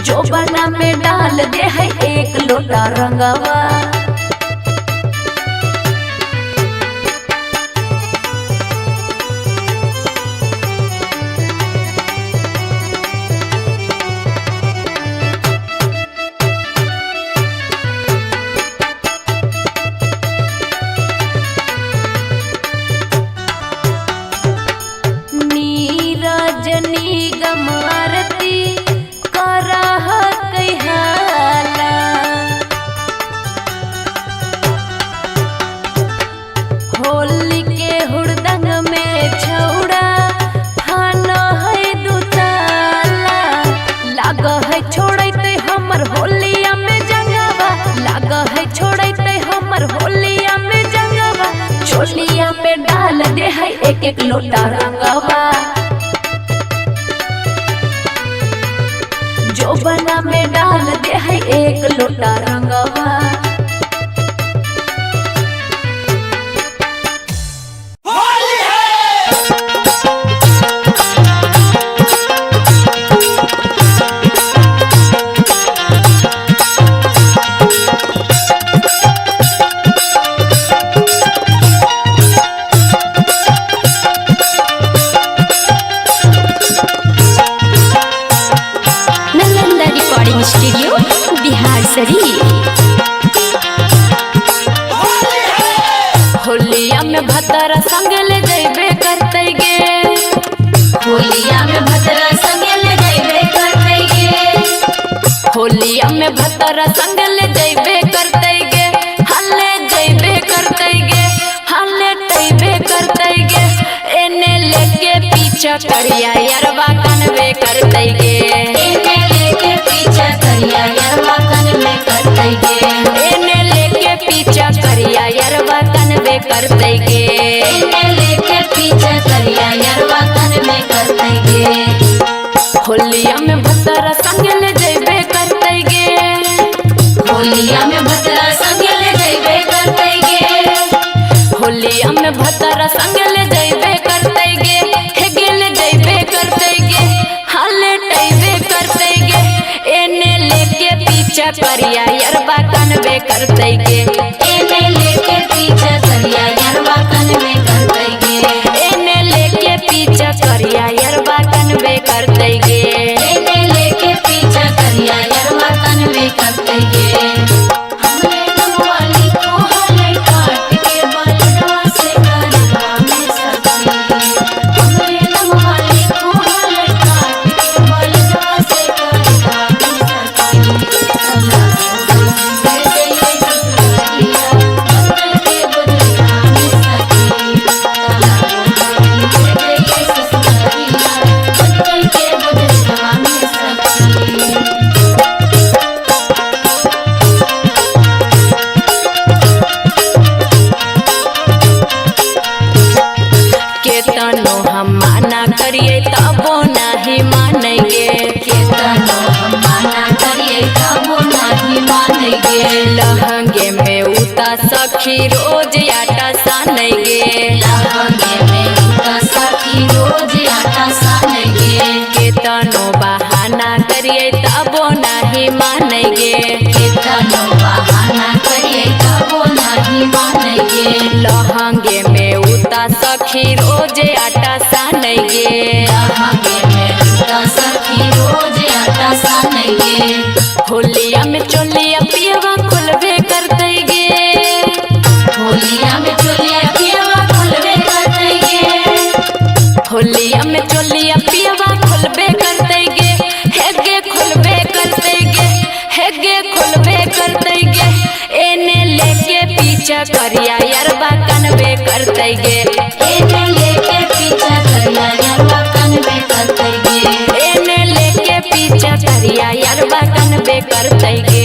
Speaker 1: जोबना में डाल दे है एक लोटा रंगवा। नीरजनी गमारती करह कहाला, होली के हुड़दंग में छौड़ा फाना है दुताला, लाग है छोड़ते हमर होलिया में जंगवा, लाग है छोड़ते हमर होलिया में जंगवा, चोलिया पे डाल दे है एक एक लोटा रंगवा, जोबना में डाल दे है एक लोटा रंगवा।
Speaker 3: स्टूडियो बिहार शरीफ।
Speaker 1: होलिया में भतरा संग ले जइबे करते गे,
Speaker 2: होलिया में भतरा संग ले जइबे करते गे,
Speaker 1: होलिया में भतरा संग ले जइबे करते गे, हल्ले जइबे करते गे, हल्ले टइबे करते गे, एने लेके पीछा करिया यरवा कनवे करते गे,
Speaker 2: एने लेके पीछा करिया यरवा कनवे करते गे,
Speaker 1: एने लेके पीछा करिया यरवा कनवे करते गे,
Speaker 2: एने लेके पीछा करिया यरवा कनवे करते गे।
Speaker 1: होलिया में भतरा संग ले जइबे करते गे,
Speaker 2: होलिया में भतरा संग ले जइबे करते गे,
Speaker 1: होलिया में भतरा संग ले जइबे करते गे, हे गेले जइबे करते गे, हल्ले टइबे करते गे, एने लेके पीछा करिया यरवा कनवे करते गे,
Speaker 2: एने लेके पीछा करिया यरवा कनवे करते गे,
Speaker 1: एने लेके पीछा करिया यरवा कनवे करते गे,
Speaker 2: एने लेके पीछा करिया यरवा कनवे करते गे। हमरे नमवाली को हले काट के बलवा से करवा में सखी, हमरे नमवाली को हले काट के बलवा से करवा में सखी, अल्लाह दे दे ससुरिया बदल के बदलवा में सखी, अल्लाह दे दे ससुरिया बदल के बदलवा में सखी।
Speaker 1: केतनो हम माना करिए तबो नहीं मानेंगे,
Speaker 2: केतनो हम माना करिए तबो नहीं मानेंगे,
Speaker 1: लहंगे में उता सखी रोज आटा सानेंगे,
Speaker 2: लहंगे में उता सखी रोज आटा सानेंगे,
Speaker 1: केतनो बहाना करिए तबो नहीं मानेंगे,
Speaker 2: केतनो बहाना करिए तबो नहीं मानेंगे,
Speaker 1: लहंगे में उता सखी रोज आटा सानेंगे,
Speaker 2: लहंगे में उता सखी रोज आटा सानेंगे,
Speaker 1: होलिया में चोलिया पियवा खुलबे करते गे,
Speaker 2: होलिया में चोलिया पियवा खुलबे करते गे,
Speaker 1: होलिया में चोलिया पियवा खुलबे करते गे, हेगे खुलबे करते गे, हेगे खुलबे करते गे, एने लेके पीछा करिया यरवा कनवे करते गे,
Speaker 2: एने लेके पीछा करिया यरवा कनवे करते गे,
Speaker 1: एने लेके पीछा करिया यरवा कनवे करते गे,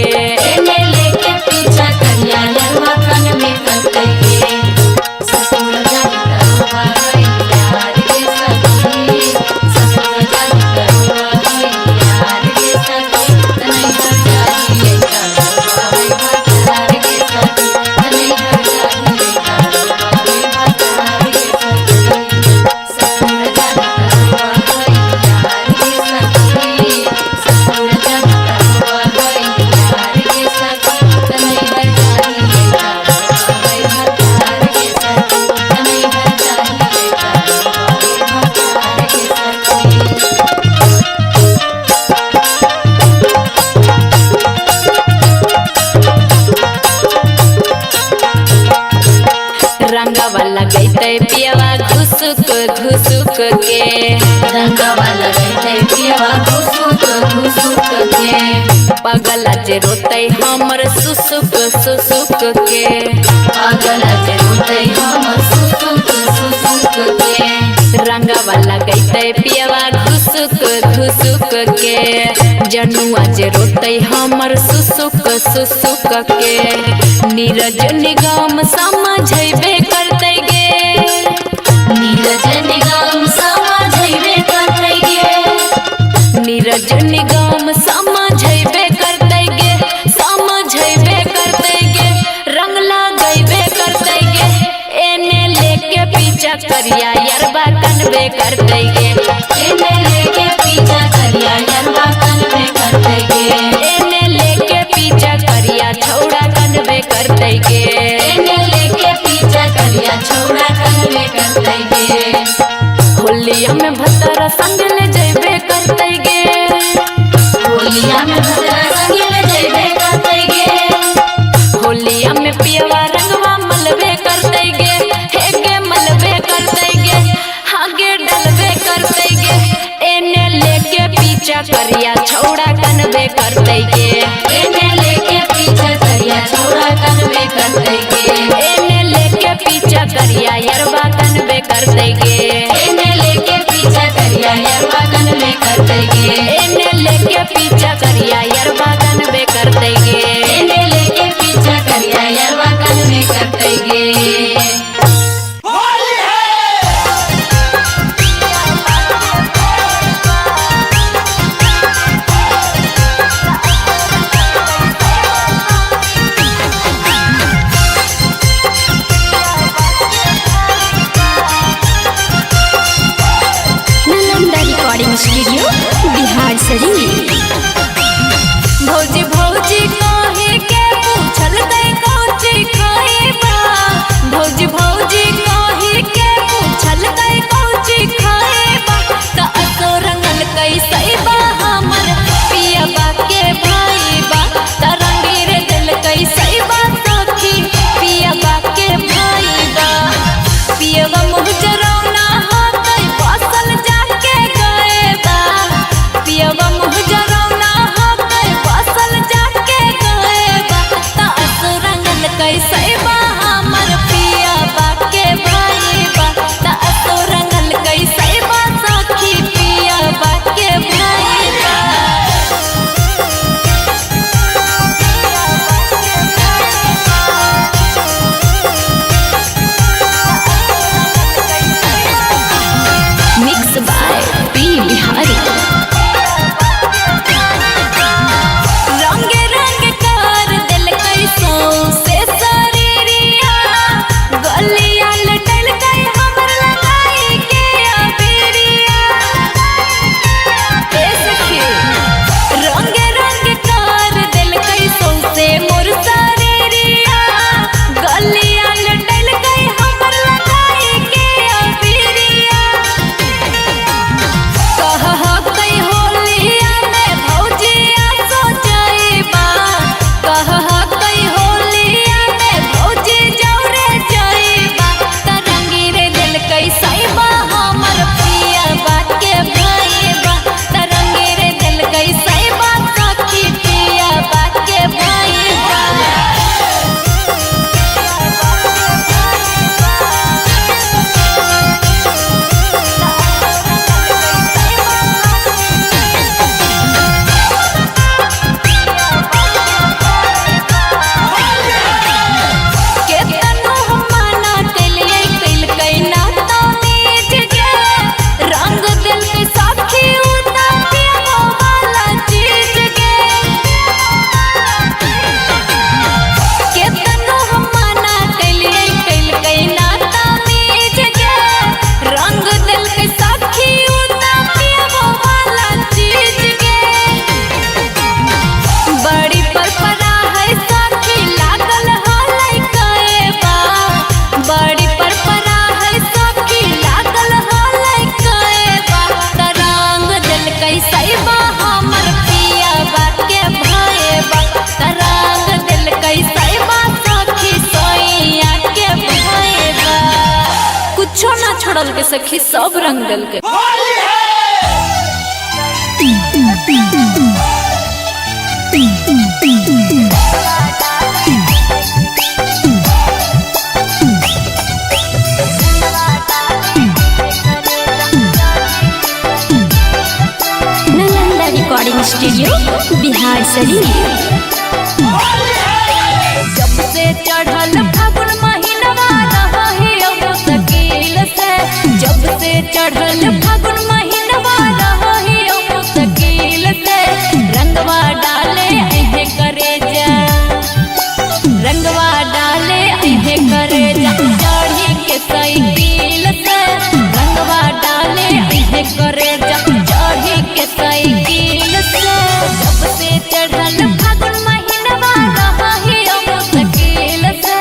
Speaker 2: एने लेके पीछा करिया यरवा कनवे करते गे। ससुर जान करवा है यार के सखी, ससुर जान करवा है यार के सखी, तनई
Speaker 1: लगैते पियवा घुसुक घुसुक के
Speaker 2: रंगवा लगैते पियवा घुसुक घुसुक के
Speaker 1: पगला जे रोते हमर सुसुक सुसुक के
Speaker 2: पगला जे रोते हमर सुसुक सुसुक के
Speaker 1: रंगवा लगैते पियवा घुसुक घुसुक के जनुआ जे रोते हमर सुसुक सुसुक के नीरज निगम समझैबे करते गे
Speaker 2: नीरज निगम समझैबे करते गे
Speaker 1: नीरज निगम समझैबे करते गे समझैबे करते गे रंग लगैबे करते गे एने लेके पीछा करिया यरबा कनबे करते गे
Speaker 2: एने लेके पीछा करिया यरबा कनबे करते गे
Speaker 1: एने लेके पीछा करिया छौड़ा कनबे करते गे
Speaker 2: एने लेके पीछा करिया छौड़ा कनबे करते गे
Speaker 1: होलिया में भतरा संग ले जैबे करते गे
Speaker 2: होलिया में भद्रा संगिल जैबे करते गे
Speaker 1: होलिया में पियवा रंगवा मलबे करते गे हेगे मलबे करते गे हागे डलबे करते गे एने लेके पीछा करिया छौड़ा कनबे करते गे
Speaker 2: एने लेके पीछा करिया छौड़ा कनबे करते गे
Speaker 1: एने लेके पीछा करिया यरबा कनबे करते गे
Speaker 2: एने लेके पीछा करिया यरबा कनबे करते गे
Speaker 1: एने लेके पीछा करिया यरबा कनबे करते गे
Speaker 2: एने लेके पीछा करिया यरबा कनबे करते गे
Speaker 3: नालंदा रिकॉर्डिंग स्टूडियो बिहार शरीफ।
Speaker 1: भौजी भौजी कहे के पूछल तै कौची खाएबा भौजी भौजी कहे के पूछल तै कौची खाएबा त असो रंगल कैसैबा हमर पियबा के भाईबा त रंगीर दिल कैसैबा सखी पियबा के भाईबा पियबा मुँह जरौना होतै बसल जाके गएबा पियबा मुँह जरौना होतै बसल जा के सखी सब रंग दल के।
Speaker 3: Nalanda recording studio Bihar Sharif.
Speaker 1: जब से चढ़ल फागुन महीनवा रही मुश्किल से, जब से चढ़ल फागुन महीनवा रही मुश्किल से, रंगवा डाले अहे करे जा, रंगवा डाले अहे करे जा, चढ़ी के साइकिल से, रंगवा डाले अहे करे जा, चढ़ी के साइकिल से। जब से चढ़ल फागुन महीनवा रही मुश्किल से,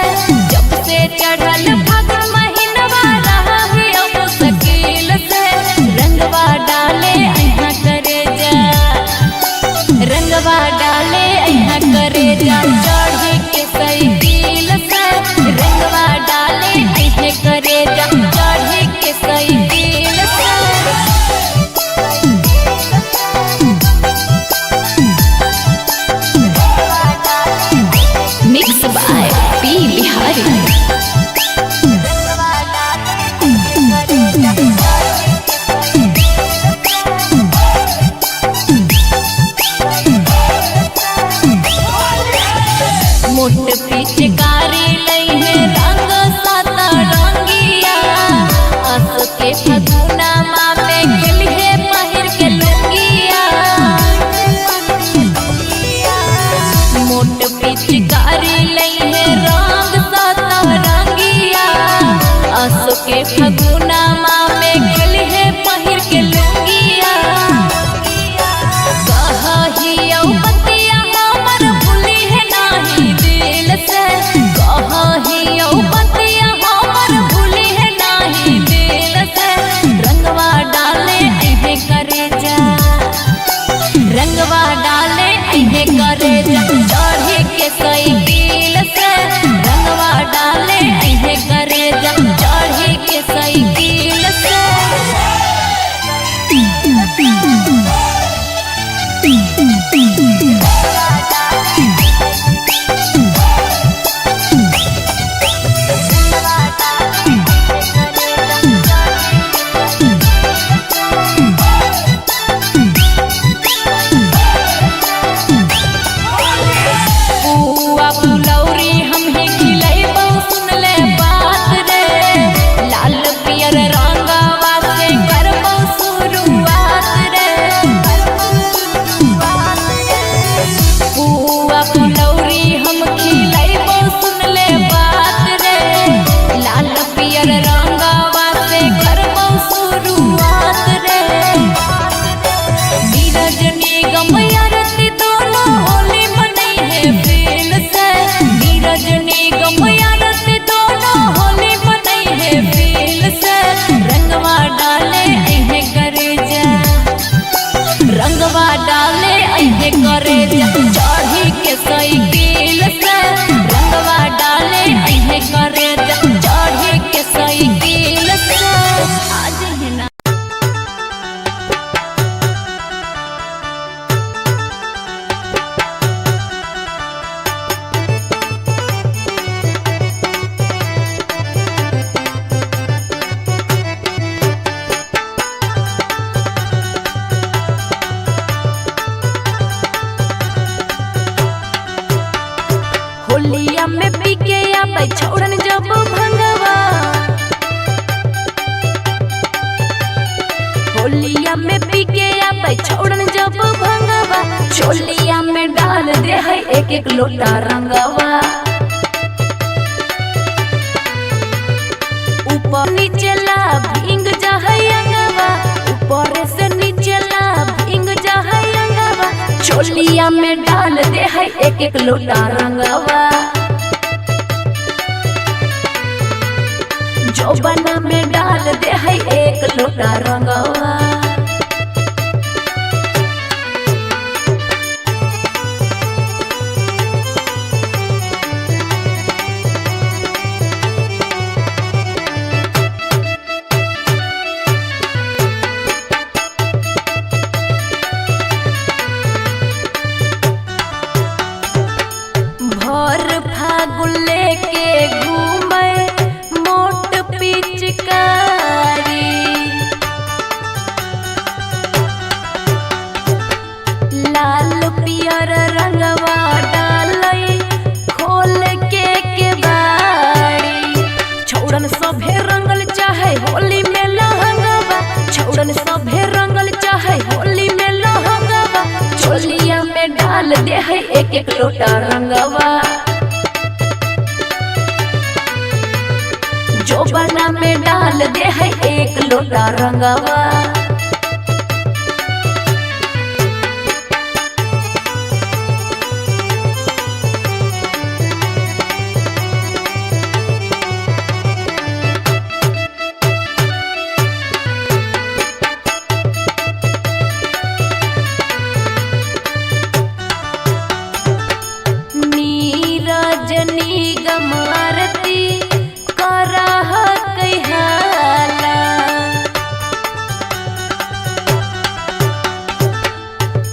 Speaker 1: जब से चढ़ल फागुन महीनवा रही मुश्किल से, रंगवा डाले अहा करे जा, रंगवा डाले अहा करे जा, चढ़ी के साइकिल से, रंगवा डाले अहे करे जा, चढ़ी के साइकिल से।
Speaker 3: Mix by P Bihari.
Speaker 1: मोट पिचकारी लइहे रंग साता रंगिया, अस के फगुना में खेलिहे पहिर के लुंगिया। मोट पिचकारी लइहे रंग साता रंगिया, अस के फगुना में खेलिहे पहिर के लुंगिया। कहियो बतिया हमर भूली है नाही दिल से, कहियो बतिया हमर भूली है नाही दिल से, रंगवा डाले अहे करे जा, रंगवा डाले अहे करे जा, चढ़ी के साइकिल से, रंगवा डाले अहे करे जा, चढ़ी के साइकिल से। पुआ फुलौरी हम ही खिलैबौ, सुन ले बात रे, लाल पियर रंगवा से करबौ शुरुआत रे। पुआ फुलौरी हम खिलैबौ, सुन ले बात रे, लाल पियर रंगवा से करबौ शुरुआत रे। नीरज निगम आरती दोनों होली मनई है फील से, नीरज निगम आरती दोनों होली मनई है फील से, रंगवा डाले अहे करे जा, रंगवा डाले अहे करे जा, चढ़ी के साइकिल से, रंगवा डाले अहे करे जा, चढ़ी के साइकिल से। आज है ना होलिया में पी के आबै छोड़न जब भंगवा, होलिया में पी के आबै छोड़न जब भंगवा, चोलिया में डाल दे है एक एक लोटा रंगवा। ऊपर नीचे ला भींग जा है अंगवा, ऊपर से नीचे ला भींग जा है अंगवा, चोलिया में डाल दे है एक एक लोटा रंगवा। जौबना में डाल दे है एक लोटा रंगवा। डाल दे है एक एक लोटा रंगवा। जो बना में डाल दे है एक लोटा रंगवा। नीरजनी गमारती करह कहाला।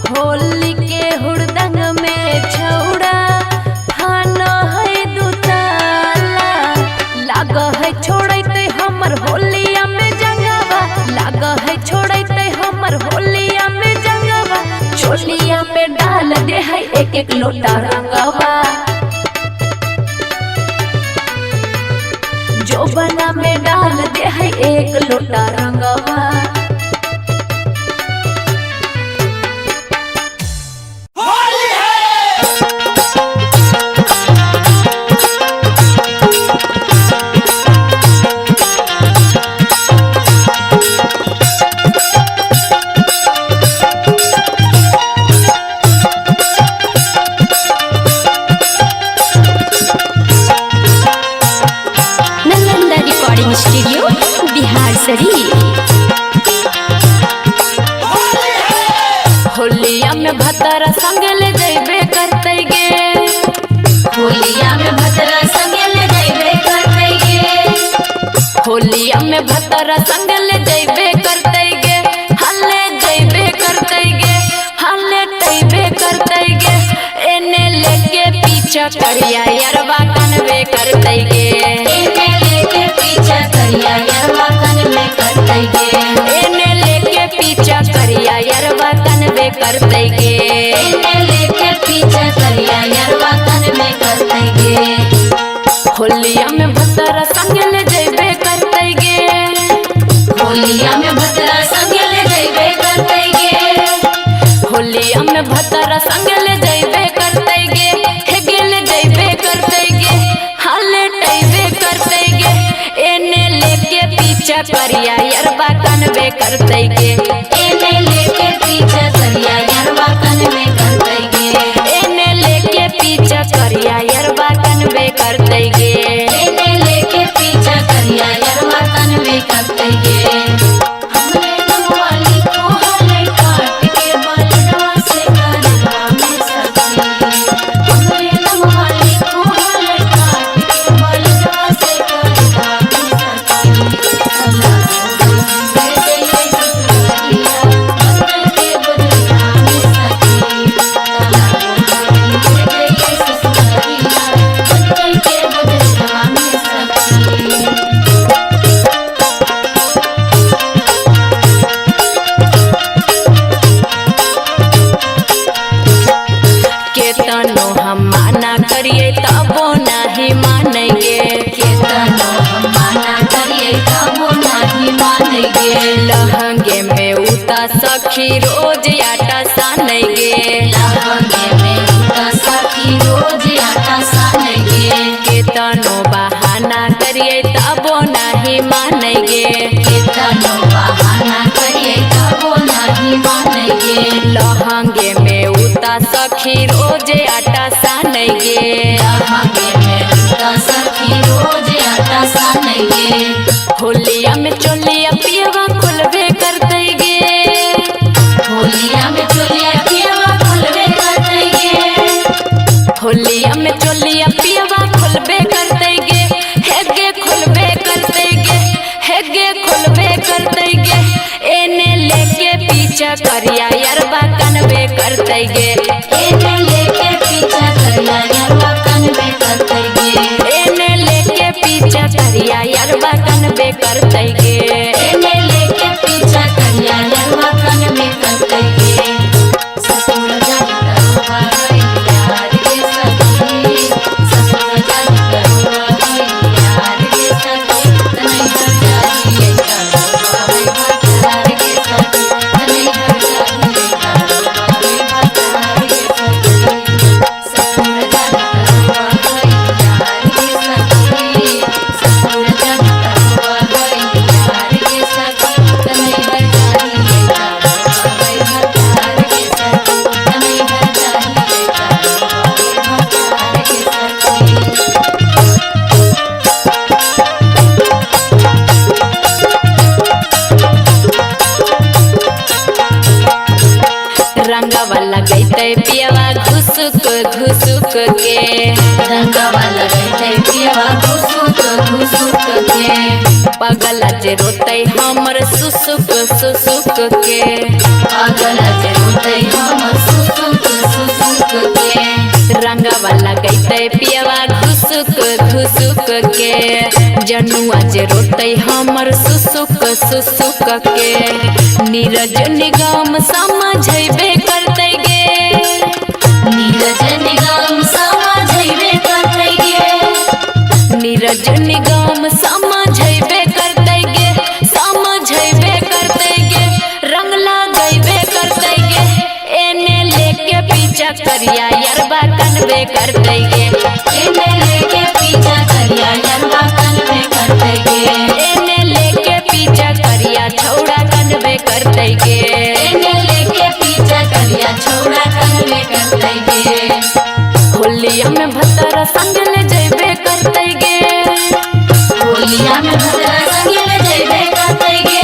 Speaker 1: होली के हुड़दंग में छौड़ा फाना है दुताला। लाग है छोड़ते हमर होलिया में जंगवा। लाग है छोड़ते हमर होलिया में जंगवा। चोलिया में डाल दे है एक एक लोटा रंगवा। जो बना में डाल दे है एक लोटा रंगवा।
Speaker 3: Nalanda recording studio Bihar Sharif.
Speaker 1: होलिया में भतर संग ले जैबे करते गे।
Speaker 2: होलिया में भतरा संगे ले जइबे करते गे।
Speaker 1: होलिया में भतर संग ले जैबे करते गे। हल्ले जैबे करते गे। हल्ले टैबे करते गे। एने लेके पीछा करिया यरवा कनवे करते गे।
Speaker 2: एने लेके पीछा करिया यरवा कनवे करते गे।
Speaker 1: एने लेके पीछा करिया यरवा कनवे करते गे।
Speaker 2: एने लेके पीछा करिया यरवा कनवे करते गे।
Speaker 1: होलिया में भतर संग ले जैबे करते गे।
Speaker 2: होलिया में भतरा संगे ले जइबे करते गे।
Speaker 1: होलिया में भतर संग ले जैबे करते गे। हे गेले जैबे करते गे। हल्ले टैबे करते गे। एने लेके पीछा करिया यरवा कनवे करते गे।
Speaker 2: एने लेके पीछा करिया यरवा कनवे करते गे।
Speaker 1: एने लेके पीछा करिया यरवा कनवे करते गे।
Speaker 2: एने लेके पीछा करिया यरवा कनवे करते गे। हमरे नमवाली को हले काट के बलडवा से करवा में सखी। हमरे नमवाली को हले काट के बलडवा से करवा में सखी। सला ले जइए ससुरिया बदल के बदलिया में सखी। सला ले जइए ससुरिया बदल के बदलिया में सखी।
Speaker 1: केतनो हम माना करिए तबो नहीं मानेंगे।
Speaker 2: केतनो हम माना करिए तबो नहीं मानेंगे।
Speaker 1: लहंगे में उता सखी रोज आटा सानेंगे।
Speaker 2: लहंगे में उता सखी रोज आटा सानेंगे।
Speaker 1: केतनो बहाना करिए तबो नहीं मानेंगे।
Speaker 2: केतनो बहाना करिए तबो नहीं मानेंगे।
Speaker 1: लहंगे में उता सखी रोज आटा सानेंगे।
Speaker 2: लहंगे में उता सखी रोज आटा सानेंगे।
Speaker 1: होलिया में चोलिया पियवा खुलबे करते गे।
Speaker 2: होलिया में चोलिया पियवा खुलबे करते गे।
Speaker 1: होलिया में चोलिया पियवा खुलबे करते गे। हेगे खुलबे करते गे। हेगे खुलबे करते गे। एने लेके पीछा करिया यरवा कनवे करते गे।
Speaker 2: एने लेके पीछा करिया यरवा कनवे करते गे।
Speaker 1: एने लेके पीछा करिया यरवा कनवे करते गे।
Speaker 2: एने लेके पीछा करिया यरवा कनवे करते गे। ससुर जान करवा है यार के सखी। ससुर जान करवा है यार के सखी। तनई हर जाइए करवा है भतार के सखी। तनई हर जाइए करवा है भतार के सखी।
Speaker 1: घुसुक के
Speaker 2: रंगवा लगैते पियवा घुसुक घुसुक के
Speaker 1: पगला जे रोतै हमर सुसुक सुसुक के
Speaker 2: पागला जे रोतै हमर सुसुक सुसुक के
Speaker 1: रंगवा लगैते पियवा घुसुक घुसुक के जनुआ जे रोतै हमर सुसुक सुसुक के नीरज निगम समझैबे करतै गे
Speaker 2: नीरज निगम समझैबे करतै गे
Speaker 1: नीरज निगम समझैबे करतै गे समझैबे करतै गे रंग लगैबे करतै गे एने लेके पीछा करिया यरबा कनबे करतै गे
Speaker 2: एने लेके पीछा करिया यरबा कनबे करतै गे
Speaker 1: एने लेके पीछा करिया छौड़ा कनबे करतै गे
Speaker 2: एने लेके पीछा करिया छौड़ा कनबे करतै गे
Speaker 1: होलिया में भतरा संग ले जैबे करतै गे
Speaker 2: होलिया में भद्रा संगे ले जैबे करतै गे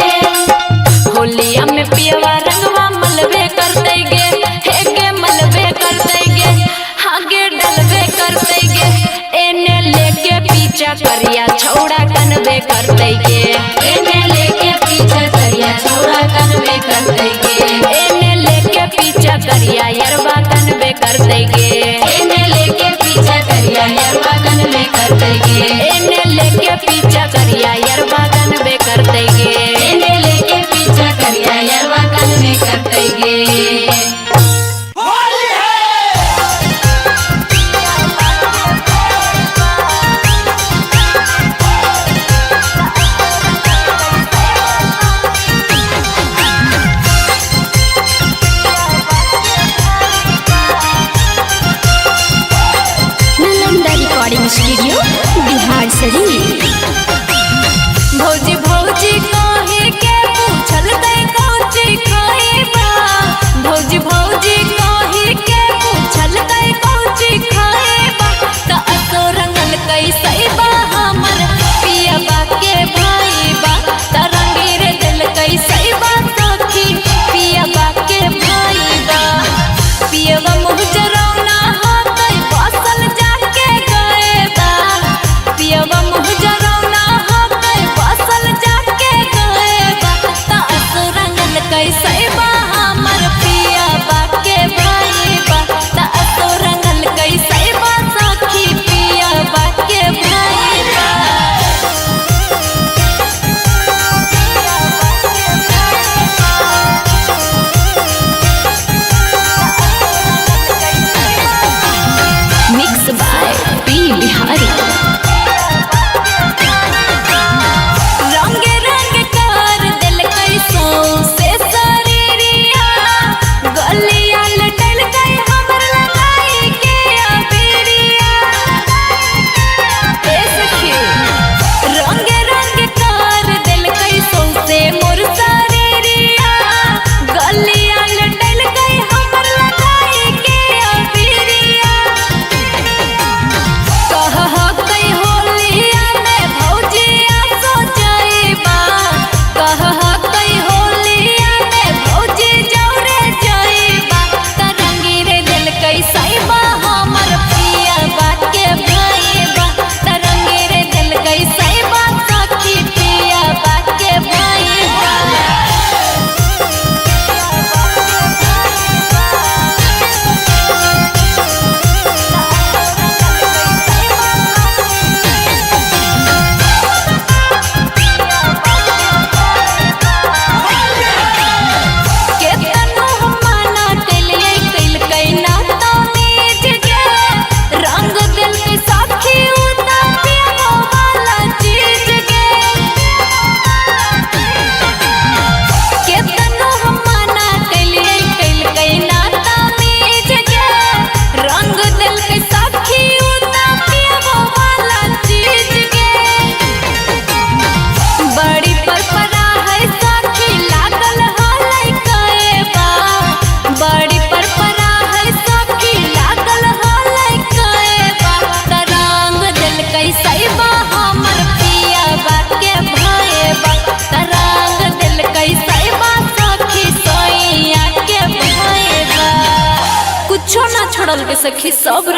Speaker 1: होलिया में पियवा रंगवा मलबे करतै गे हे गे मलबे करतै गे हागे डलबे करतै गे एने लेके पीछा करिया छौड़ा कनबे करतै गे
Speaker 2: एने लेके पीछा करिया छौड़ा कनबे करतै गे
Speaker 1: एने लेके पीछा करिया यरबा कनबे करतै गे
Speaker 2: एने लेके पीछा करिया यरबा कनबे करतै गे
Speaker 1: एने लेके पीछा करिया यरबा कनबे करतै गे
Speaker 2: एने लेके पीछा करिया यरबा कनबे करतै गे
Speaker 3: नालंदा रिकॉर्डिंग स्टूडियो बिहार शरीफ।
Speaker 1: भौजी भौजी कहे के पूछल तै कौची खाएबा भौजी भौजी कहे के पूछल तै कौची खाएबा त असो रंगल कैसे बा हमर पियबा के भाईबा त रंगी रे दिल कैसे बा सखी पियबा के भाईबा पियबा मुँह जरौना होतै बसल जाके गएबा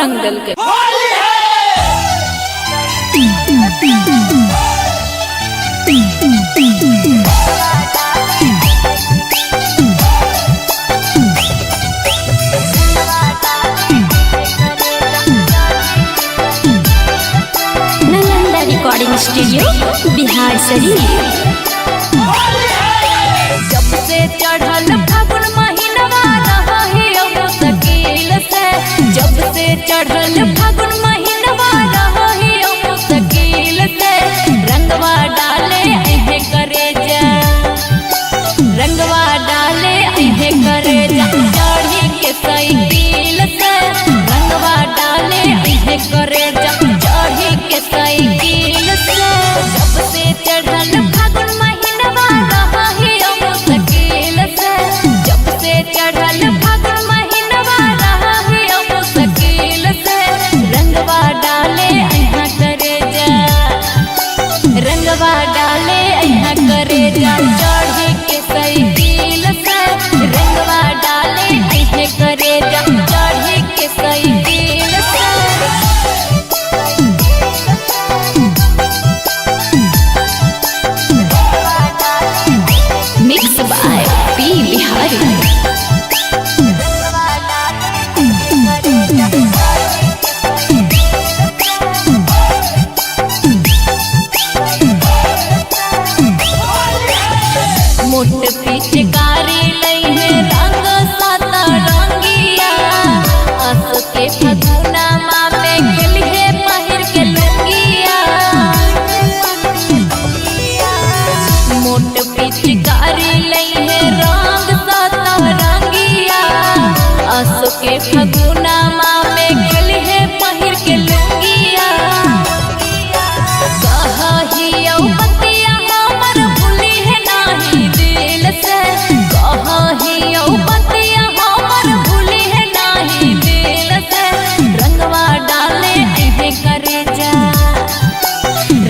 Speaker 1: रंग दल के।
Speaker 3: Nalanda recording studio Bihar Sharif.
Speaker 1: जब से चढ़ल फागुन महीनवा रही मुश्किल से, जब से चढ़ल फागुन महीनवा रही मुश्किल से, रंगवा डाले अहे करे जा, रंगवा डाले अहे करे जा, चढ़ी के साइकिल से, रंगवा डाले अहे करे जा, चढ़ी के साइकिल से। जब से चढ़ल फागुन महीनवा रही मुश्किल से, जब से चढ़ल फागुन महीनवा रही मुश्किल से, रंगवा डाले अहा करे जा, रंगवा डाले अहा करे जा, चढ़ी के साइकिल से, रंगवा डाले अहे करे जा, चढ़ी के साइकिल से।
Speaker 3: Mix by P Bihari.
Speaker 1: मोट पिचकारी लइहे रंग साता रंगिया, अस के फगुना में खेलिहे पहिर के लुंगिया। मोट पिचकारी लइहे रंग साता रंगिया, अस के फगुना में खेलिहे पहिर के लुंगिया। कहियो बतिया हमर भूली है नाही दिल से, कहियो बतिया हमर भूली है नाही दिल से, रंगवा डाले अहे करे जा,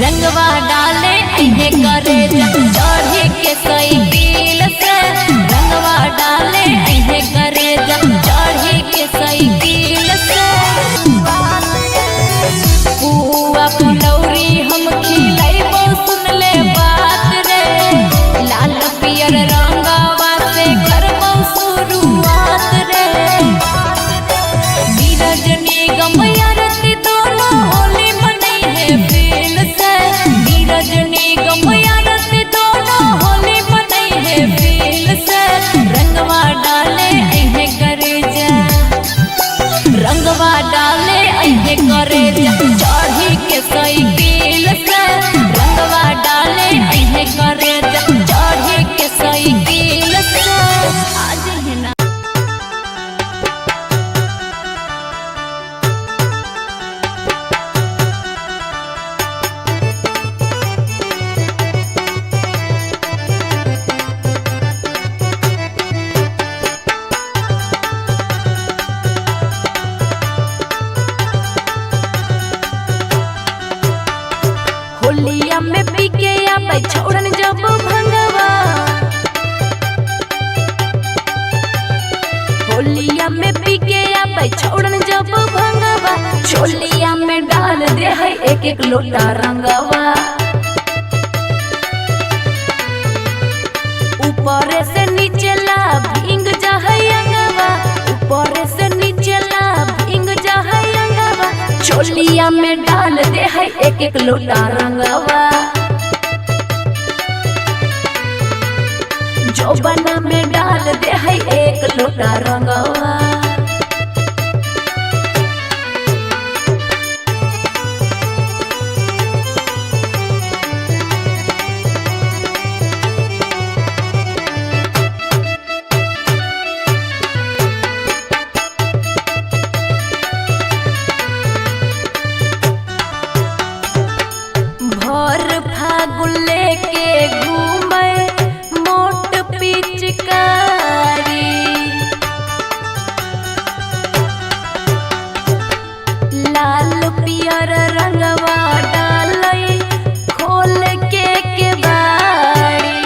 Speaker 1: रंगवा डाले अहे करे जा, चढ़ी के साइकिल से, रंगवा डाले अहे करे जा, चढ़ी के साइकिल से। पुआ फुलौरी हम खिलैबो सुन ले बात रे, लाल पियर रंगवा से करबो शुरुआत रे। नीरज निगम आरती दोनों होली मनई है फील से, नीरज निगम आरती दोनों होली मनई है फील से, रंगवा डाले अहे करे जा, रंगवा डाले अहे करे जा, चढ़ी के साइकिल से, रंगवा डाले अहे करे जा, चढ़ी के साइकिल से। आज है ना होलिया में पी के आबै छोड़न जब भंगवा, होलिया में पी के आबै छोड़न जब भंगवा, छोलिया में डाल दे है एक एक लोटा रंगवा। ऊपर से नीचे ला भींग जा है अंगवा, ऊपर से नीचे ला भींग जा है अंगवा, छोलिया में डाल दे है एक एक लोटा रंगवा। जोबना में डाल दे है एक लोटा रंगवा। भर फागुन लेके घूमे मोट पिचकारी, लाल पियर रंगवा डालई खोल के बाड़ी।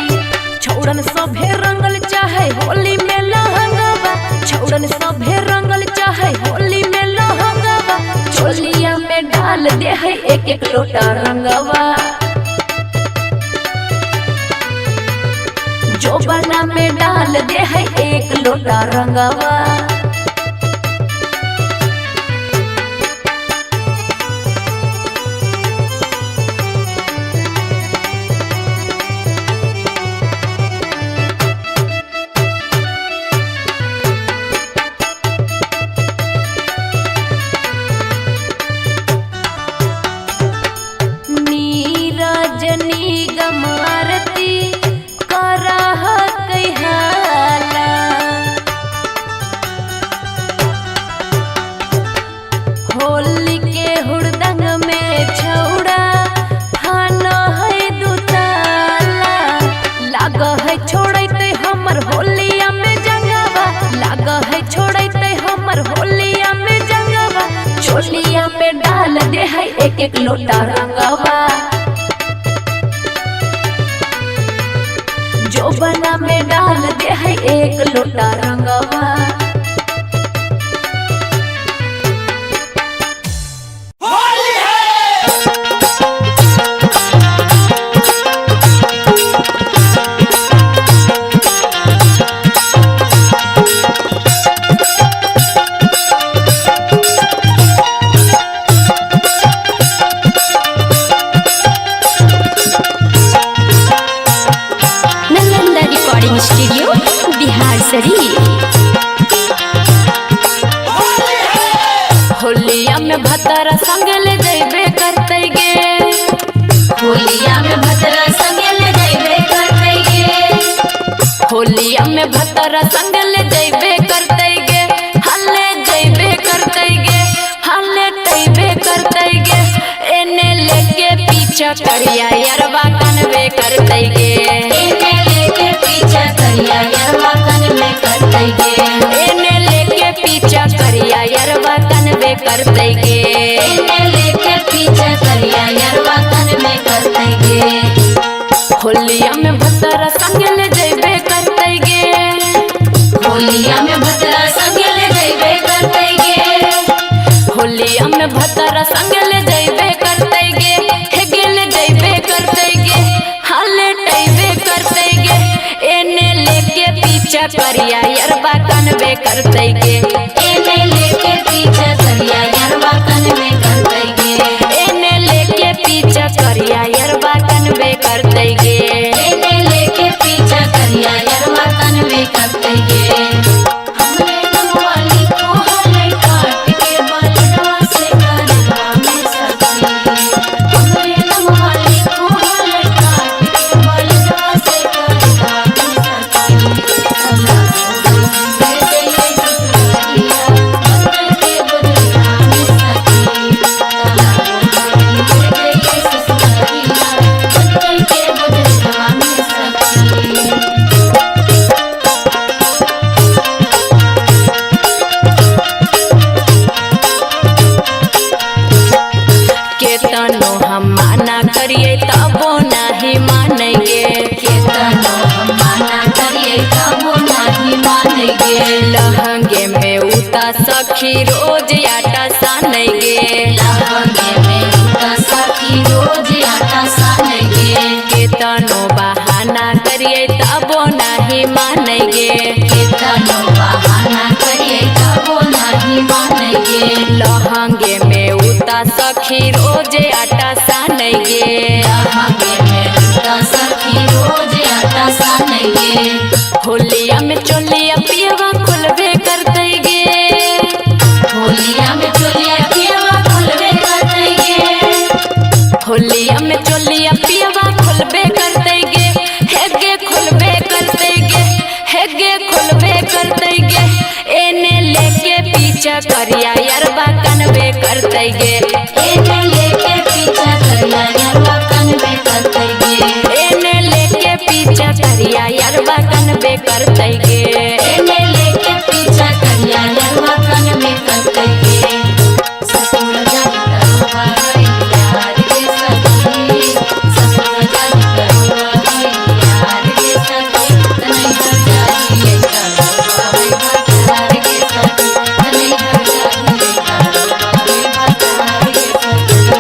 Speaker 1: छौड़न सभे रंगल चाहे होली में लहंगवा, छौड़न सभे रंगल चाहे होली में लहंगवा, डाल दे है एक एक लोटा रंगवा, जो बना में डाल दे है एक लोटा रंगवा। निगम आरती करह कहाला, होली के हुड़दंग में छौड़ा फाना है दुताला, लाग है छोड़ते हमर होलिया में जंगवा, लाग है छोड़ते हमर होलिया में जंगवा। छोलिया पे डाल दे है एक एक लोटा रंगवा, जो बना में डाल दे है एक लोटा रंगवा।
Speaker 3: स्टूडियो बिहार शरीफ।
Speaker 1: होलिया में भतरा संग ले जैबे करते गे,
Speaker 2: होलिया में भतरा संग ले जैबे करते गे,
Speaker 1: होलिया में भतरा संग ले जैबे करते गे, हल्ले जैबे करते गे, हल्ले तैबे करते गे। एने लेके पीछा करिया यरवा कनवे करते गे,
Speaker 2: एने लेके पीछा करिया यरवा कनवे करते गे,
Speaker 1: एने लेके पीछा करिया यरवा कनवे करते गे,
Speaker 2: एने लेके पीछा करिया यरवा कनवे करते गे।
Speaker 1: होलिया में भतरा संग ले जैबे करते गे,
Speaker 2: होलिया में भतरा संग ले जैबे करते गे,
Speaker 1: होलिया में भतरा संग ले जैबे करते गे, हे गेले जैबे करते गे, हाले टैबे करते गे। एने लेके पीछा करिया यरवा कनवे करते गे,
Speaker 2: एने लेके पीछा करिया यरवा कनवे करते गे,
Speaker 1: एने लेके पीछा करिया यरवा कनवे करते गे,
Speaker 2: एने लेके पीछा करिया यरवा कनवे करते गे। हमरे नमवाली को हले काट के बलवा से करवा में सखी, हमरे नमवाली को हले काट के बलवा से करवा में सखी। अल्लाह दे दे ससुरिया बदल के बदलवा में सखी, अल्लाह दे दे ससुरिया बदल के बदलवा में सखी।
Speaker 1: केतनो हम माना करिए तबो नहीं मानेंगे,
Speaker 2: केतनो हम माना करिए तबो नहीं मानेंगे,
Speaker 1: लहंगे में उता सखी रोज आटा सानेंगे,
Speaker 2: लहंगे में उता सखी रोज आटा सानेंगे,
Speaker 1: केतनो बहाना करिए तबो नहीं मानेंगे,
Speaker 2: केतनो बहाना करिए तबो नहीं मानेंगे,
Speaker 1: लहंगे में उता सखी रोज आटा सानेंगे,
Speaker 2: लहंगे में उता सखी रोज आटा सानेंगे।
Speaker 1: होलिया में चोलिया पियवा खुलबे करते गे,
Speaker 2: होलिया में चोलिया पियवा खुलबे करते गे,
Speaker 1: होलिया में चोलिया पियवा खुलबे करते गे, हेगे खुलबे करते गे, हेगे खुलबे करते गे। एने लेके पीछा करिया यरवा कनवे करते गे,
Speaker 2: एने लेके पीछा करिया यरवा कनवे करते गे,
Speaker 1: एने लेके पीछा करिया यरवा कनवे करते गे,
Speaker 2: एने लेके पीछा करिया यरवा कनवे करते गे। ससुर जानी करवा है यार गे सखी, ससुर जानी करवा है यार गे सखी, नहीं हर जाइए करवा है भतार गे सखी, नहीं हर जाइए करवा है भतार गे सखी।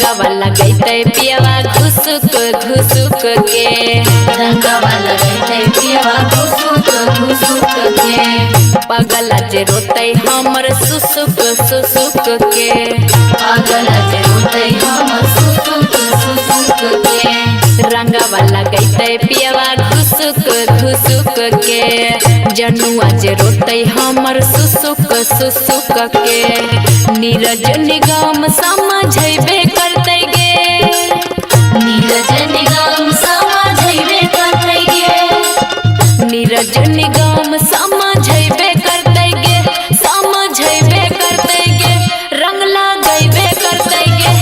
Speaker 1: रंगवा लगैते पियवा घुसुक घुसुक के
Speaker 2: रंगवा लगैते पियवा घुसुक घुसुक के
Speaker 1: पगला जे रोते हमर सुसुक सुसुक के
Speaker 2: पगला जे रोते हमर सुसुक सुसुक के
Speaker 1: रंगवा लगैते पियवा घुसुक घुसुक के जनुआ जे रोते हमर सुसुक सुसुक के नीरज निगम समझबे करते गे
Speaker 2: नीरज निगम समझबे करते गे
Speaker 1: नीरज निगम समझबे करते गे समझबे करते गे रंग लगैबे करते गे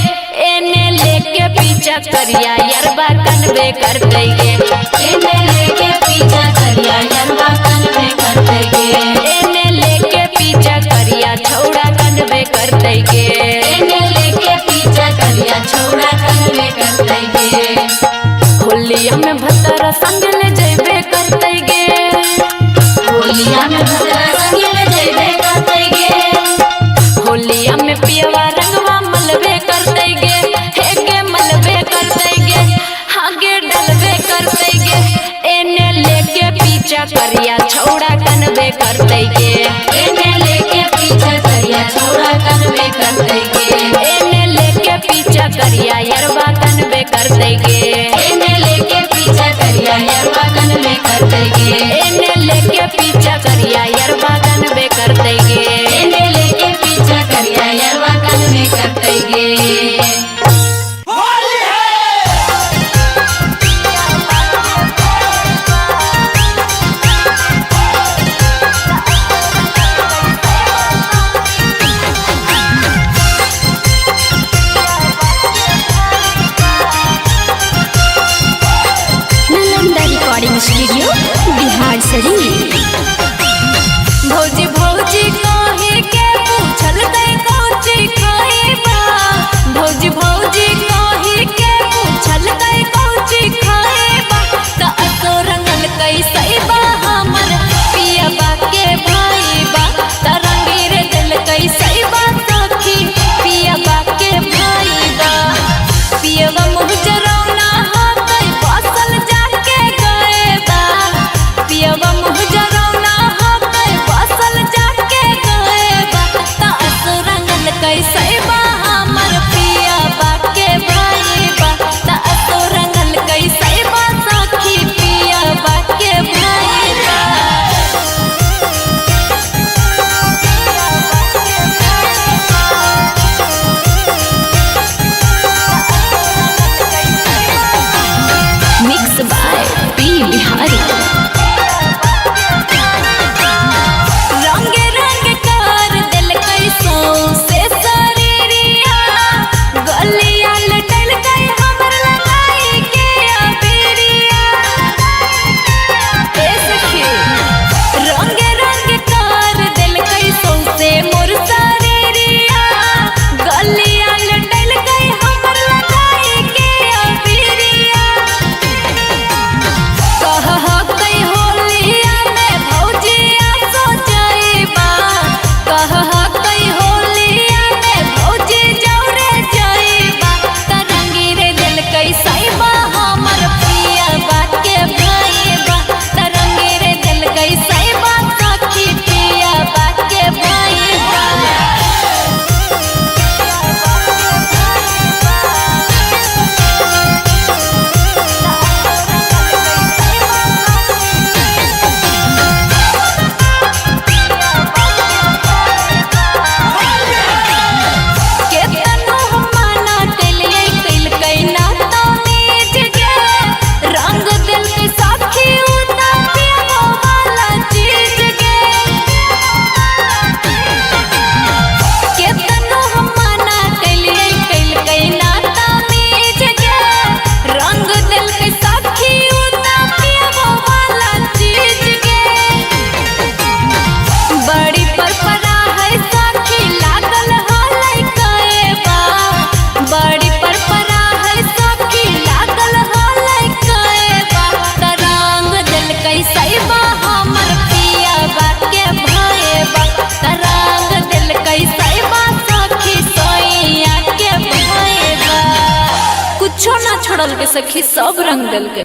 Speaker 1: एने लेके पीछा करिया यरबा कनबे करते गे
Speaker 2: एने लेके पीछा करिया यरबा कनबे करते गे
Speaker 1: एने लेके पीछा करिया छौड़ा कनबे करते गे
Speaker 2: एने लेके पीछा करिया छौड़ा कनबे करते गे
Speaker 1: होलिया में भतरा संग ले जइबे करते गे
Speaker 2: होलिया में भतरा संग ले जइबे करते गे
Speaker 1: होलिया में पियवा रंगवा मलबे करते गे हेगे मलबे करते गे हागे डलबे करते गे एने लेके पीछा करिया छौड़ा कनबे करते गे
Speaker 2: एने लेके पीछा करिया छौड़ा कनबे करते गे
Speaker 1: एने लेके पीछा करिया यरबा कनबे करते गे
Speaker 2: एने लेके पीछा करिया यरबा कनबे करते गे
Speaker 1: एने लेके पीछा करिया यरबा कनबे करते गे
Speaker 2: एने लेके पीछा करिया यरबा कनबे करते गे
Speaker 3: नालंदा रिकॉर्डिंग स्टूडियो बिहार शरीफ।
Speaker 1: भौजी भौजी कहे के पूछल दे कोची खाइबा भौजी भौजी कुछो ना छोड़ल के सखी, सब रंग दल के।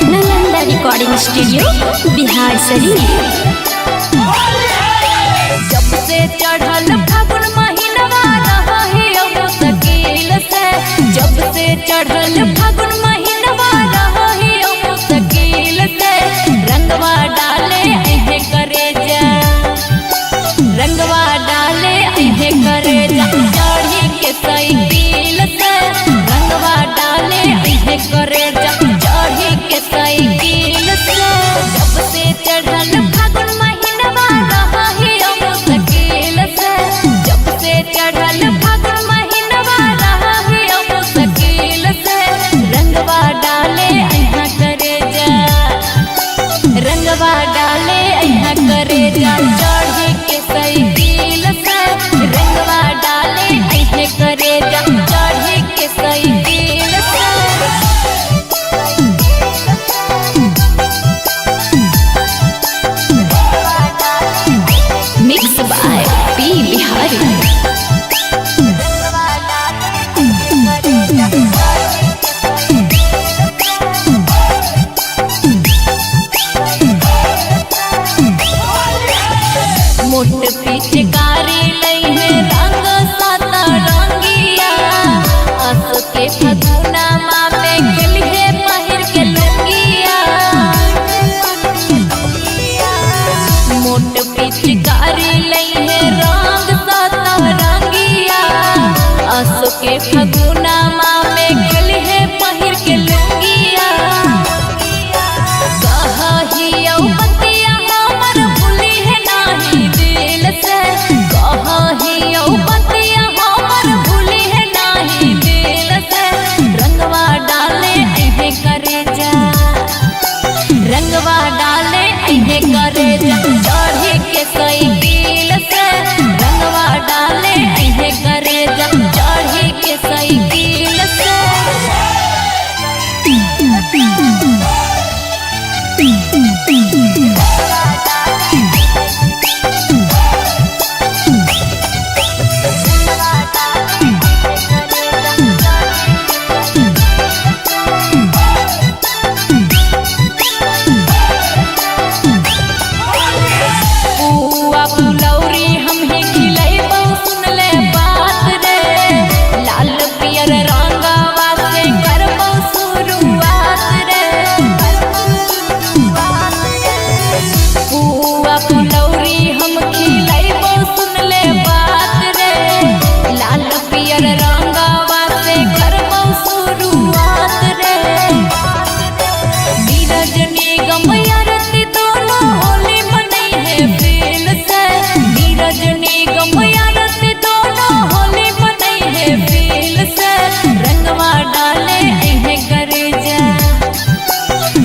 Speaker 3: Nalanda recording studio Bihar Sharif.
Speaker 1: जब से चढ़ल फागुन महीनवा रही मुश्किल से, जब से चढ़ल फागुन महीनवा रही मुश्किल से, रंगवा डाले अहे करे जा, रंगवा डाले अहे करे जा, चढ़ी के साइकिल से, रंगवा डाले अहे करे जा, चढ़ी के साइकिल से। जब से चढ़ल फागुन महीनवा रही मुश्किल से, जब से चढ़ल फागुन महीनवा रही मुश्किल से, रंगवा डाले अहा करे जा, रंगवा डाले अहा करे जा, चढ़ी के साइकिल से, रंगवा डाले अहे करे जा, चढ़ी के साइकिल से।
Speaker 3: Mix by P Bihari.
Speaker 1: मोट पिचकारी लई है रंग साता रंगिया, आस के फगुना माँ में खेलिए पहिर के लुंगिया। मोट पिचकारी लई है रंग साता रंगिया, आस के फगुना माँ में खेलिए पहिर के लुंगिया। कहियो बतिया हमर भूली है नाही दिल से, कहियो बतिया हमर भूली है नाही दिल से, रंगवा डाले अहे करे जा, रंगवा डाले अहे करे जा, चढ़ी के साइकिल से, रंगवा डाले अहे करे जा, चढ़ी के साइकिल से। पुआ फुलौरी हम ही खिलैबौ, सुन ले बात रे, लाल पियर रंगवा से करबौ शुरुआत रे। पुआ फुलौरी हम खिलैबौ, सुन ले बात रे, लाल पियर रंगवा से करबौ शुरुआत रे। नीरज निगम आरती दोनों होली मनई है फील से, नीरज निगम आरती दोनों होली मनई है फील से, रंगवा डाले अहे करे जा,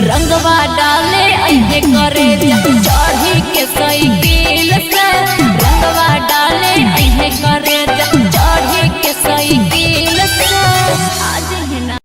Speaker 1: रंगवा डाले अहे करे जा, चढ़ी के साइकिल से, रंगवा डाले अहे करे जा, चढ़ी के साइकिल से। आज है ना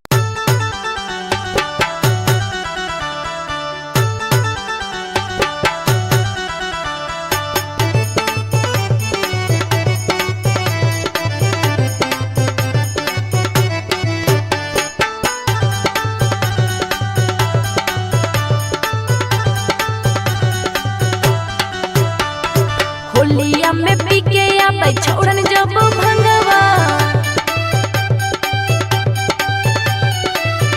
Speaker 1: होलिया में पी के आबै छोड़न जब भंगवा,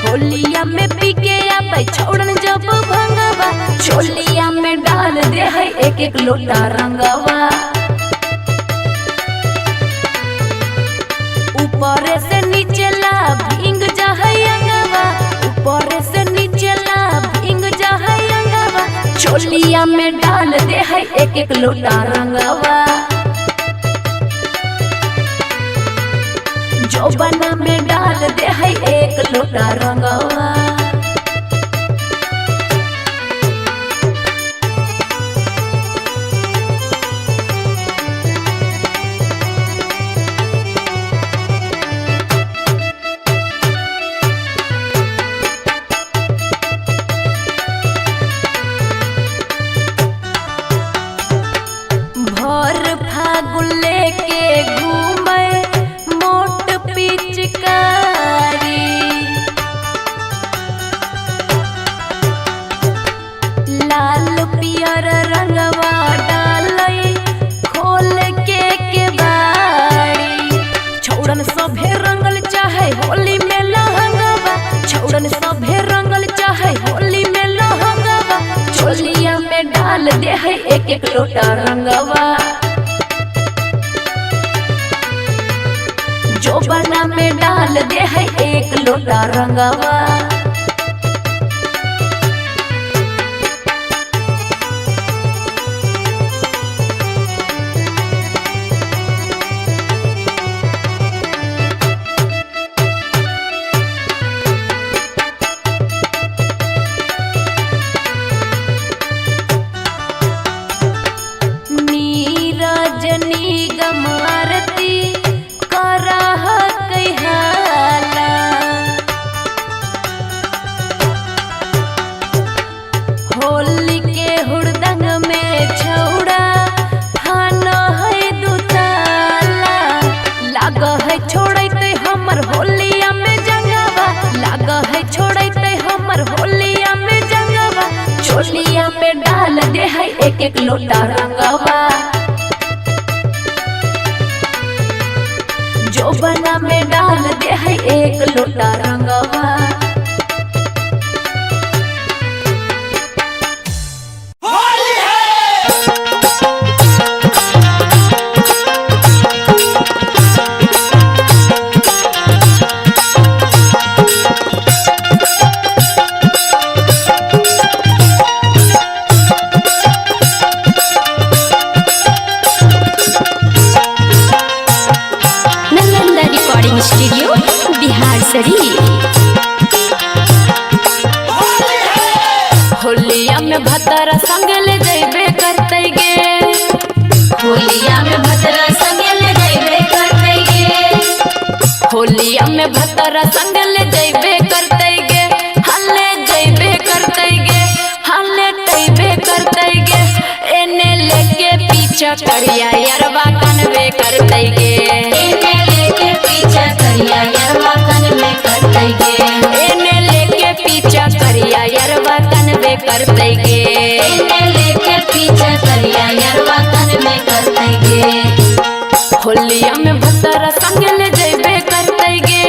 Speaker 1: होलिया में पी के आबै छोड़न जब भंगवा, चोलिया में डाल दे है एक एक लोटा रंगवा। ऊपर से नीचे ला भींग जा है अंगवा, ऊपर से नीचे ला भींग जा है अंगवा, चोलिया में डाल दे है एक एक लोटा रंगवा। जोबना में डाल दे है एक लोटा रंगवा। पिचकारी लाल पियर रंगवा डालई खोल के बाड़ी छौड़न सभे रंगल चाहे होली में लहंगवा छौड़न सभे रंगल चाहे होली में लहंगवा चोलिया में डाल दे है एक एक लोटा रंगवा जोबना में डाल दे है एक लोटा रंगवा नीरजनी गमारती करह कहाला होली के हुड़दंग में छौड़ा फाना है दुताला लाग है छोड़ते हमर होलिया में जंगवा लाग है छोड़ते हमर होलिया में जंगवा चोलिया में डाल दे है एक एक लोटा रंगवा जोबना में डाल दे है एक लोटा रंगवा
Speaker 3: स्टूडियो बिहार शरीफ।
Speaker 1: होलिया में भतरा संग ले जइबे करते गे
Speaker 2: होलिया में भतरा संग ले जइबे करते गे
Speaker 1: होलिया में भतरा संग ले जइबे करते गे हल्ले जइबे करते गे हल्ले तइबे करते गे एने लेके पीछा करिया यरवा कनवे करते गे
Speaker 2: एने लेके पीछा करिया यरवा कनवे करते गे
Speaker 1: एने लेके पीछा करिया यरवा कनवे करते गे
Speaker 2: एने लेके पीछा करिया यरवा कनवे करते गे
Speaker 1: होलिया में भतरा संग ले जइबे करते गे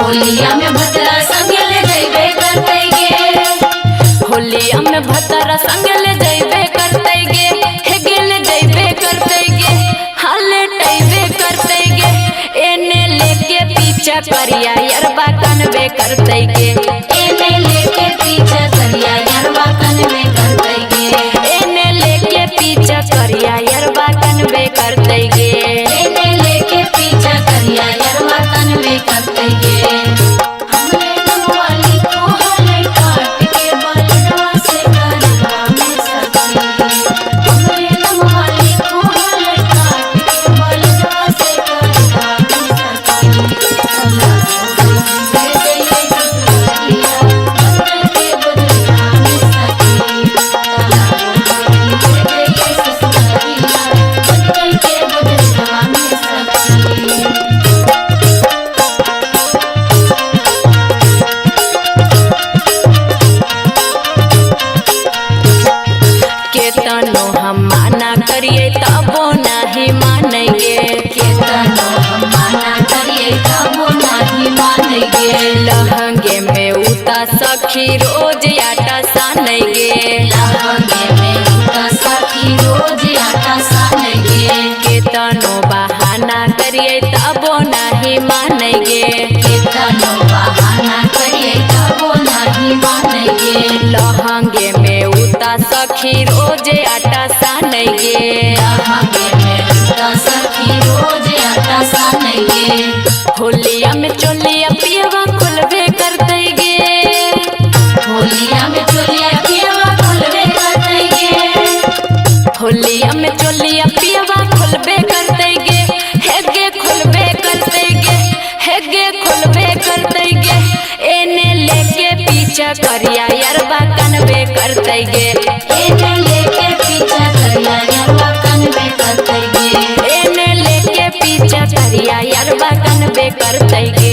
Speaker 2: होलिया में भतरा संग ले जइबे करते गे
Speaker 1: होलिया में भतरा संग ले जइबे करते गे हे गेल जइबे करते गे हल्ले टइबे करते गे एने लेके पीछा करिया यरवा कनवे करते गे
Speaker 2: एने लेके पीछा करिया यरवा कनवे करते गे
Speaker 1: एने लेके पीछा करिया यरवा कनवे करते गे
Speaker 2: एने लेके पीछा करिया यरवा कनवे करते गे हमरे नमवाली को हले काट के बलडवा से करवा में सखी हमरे नमवाली को हले काट के बलडवा से करवा में सखी हमरा दे दे ससुरिया हमरे के बदला में सखी दे दे ससुरिया हमरे के बदला में सखी
Speaker 1: केतनो हम माना करिए तबो नहीं मानेंगे
Speaker 2: केतनो हम माना करिए तबो नहीं मानेंगे
Speaker 1: लहंगे में उता सखी रोज आटा सानेंगे
Speaker 2: लहंगे में उता सखी रोज आटा सानेंगे
Speaker 1: केतनो बहाना करिए तबो नहीं मानेंगे
Speaker 2: केतनो बहाना करिए तबो नहीं मानेंगे
Speaker 1: लहंगे में उता सखी रोज आटा सानेंगे
Speaker 2: लहंगे में उता सखी रोज आटा सानेंगे
Speaker 1: होलिया में चोलिया पियवा खुलबे करते गे
Speaker 2: होलिया में चोलिया पियवा खुलबे करते गे
Speaker 1: होलिया में चोलिया पियवा खुलबे करते गे हेगे खुलबे करते गे हेगे खुलबे करते गे एने लेके पीछा करिया यरवा कनवे करते गे
Speaker 2: एने लेके पीछा करिया यरवा कनवे करते गे
Speaker 1: एने लेके पीछा करिया यरवा कनवे बे करते गे।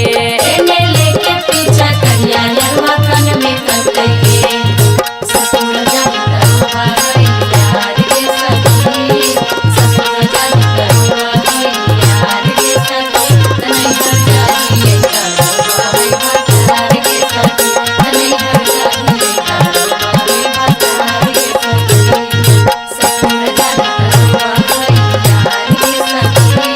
Speaker 2: एने लेके पीछा करिया यरवा कन में करते गे। ससुर जान करवा गई यार के सखी, ससुर जान करवा गई यार के सखी, तनई घर जाइए करवा गई भतार के सखी, तनई घर जाइए करवा गई भतार के सखी। ससुर जान करवा गई यार के सखी,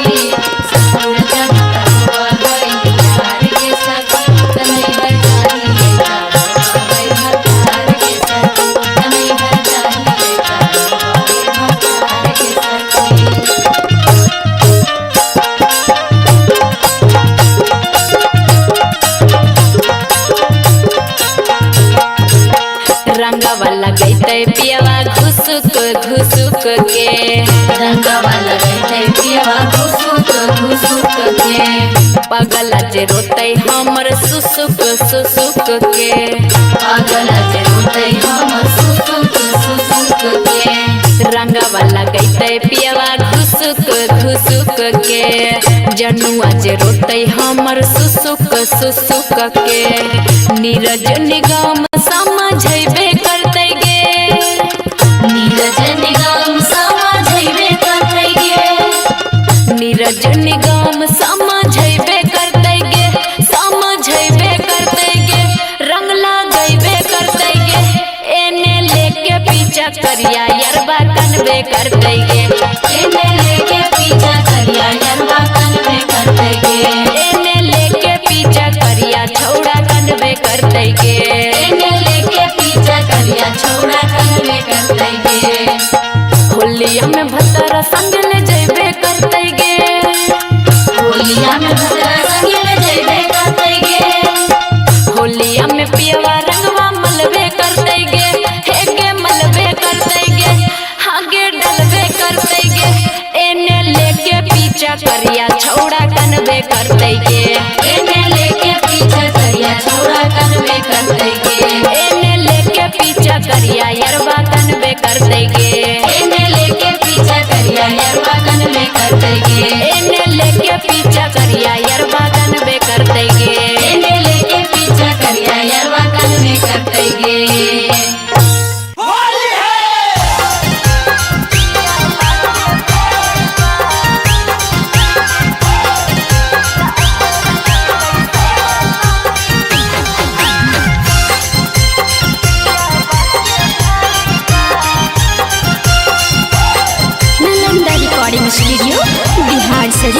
Speaker 2: ससुर जान करवा गई यार के सखी, तनई घर जाइए करवा गई भतार के सखी, तनई घर जाइए करवा गई भतार के सखी।
Speaker 1: रंगवा लगैते पियवा घुसुक घुसुक के।
Speaker 2: रंगवा लगैते पियवा घुसुक घुसुक के।
Speaker 1: पगला जे रोते हमर सुसुक सुसुक के।
Speaker 2: पागल जे रोते हमर सुसुक सुसुक के।
Speaker 1: रंगवा लगैते पियवा घुसुक घुसुक के। जनुआ जे रोते हमर सुसुक सुसुक के। नीरज निगम समझबे करते गे।
Speaker 2: नीरज निगम समझबे करते गे।
Speaker 1: नीरज निगम समझबे करते गे। समझबे करते गे। रंग लगैबे करते गे। एने लेके पीछा करिया यरबा कनबे करते गे।
Speaker 2: एने लेके पीछा करिया यरवा कन में करते गे।
Speaker 1: एने लेके पीछा करिया छौड़ा कनबे करते गे।
Speaker 2: एने लेके पीछा करिया छौड़ा कन में करते गे।
Speaker 1: होलिया में भतरा संग ले जइबे करते गे।
Speaker 2: होलिया में भद्रा संग ले जइबे करते गे।
Speaker 1: होलिया में पियवा रंगवा मलबे करते गे। हेगे मलबे करते गे। हागे डलबे करते गे। एने लेके पीछा करिया छौड़ा कनबे करते गे।
Speaker 2: एने लेके पीछा करिया छौड़ा कन में करते गे।
Speaker 1: एने लेके पीछा करिया यरबा कनबे करते गे।
Speaker 2: एने लेके पीछा करिया यरवा कन में करते गे।
Speaker 1: एने लेके पीछा करिया यरबा कनबे करते गे।
Speaker 2: एने लेके पीछा करिया यरवा कन में करते गे।
Speaker 3: Nalanda recording studio Bihar Sharif.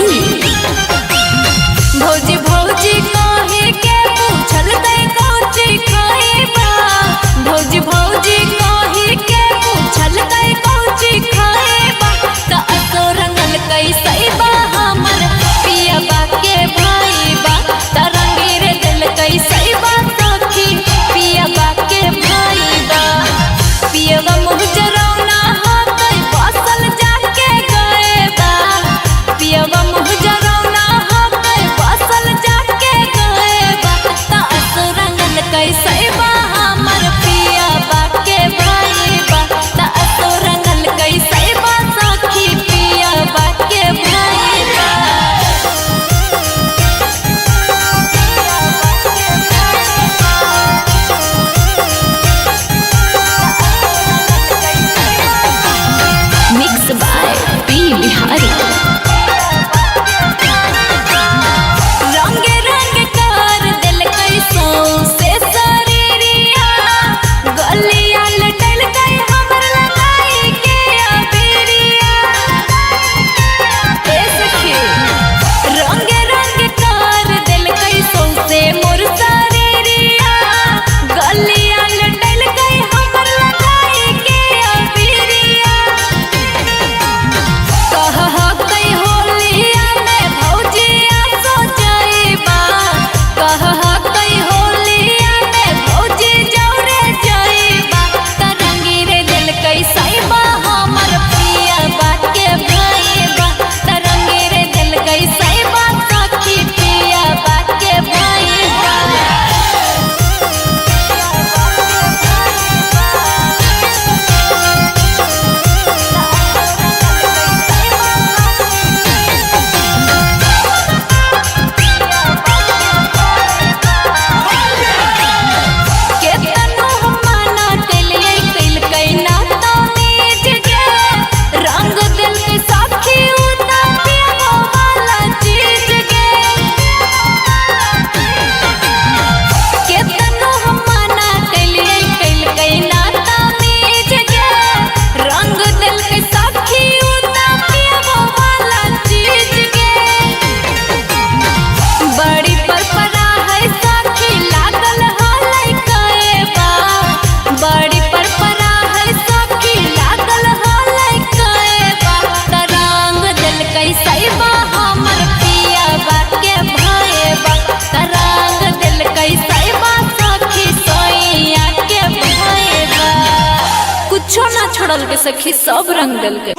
Speaker 1: सखी सब रंग दल के।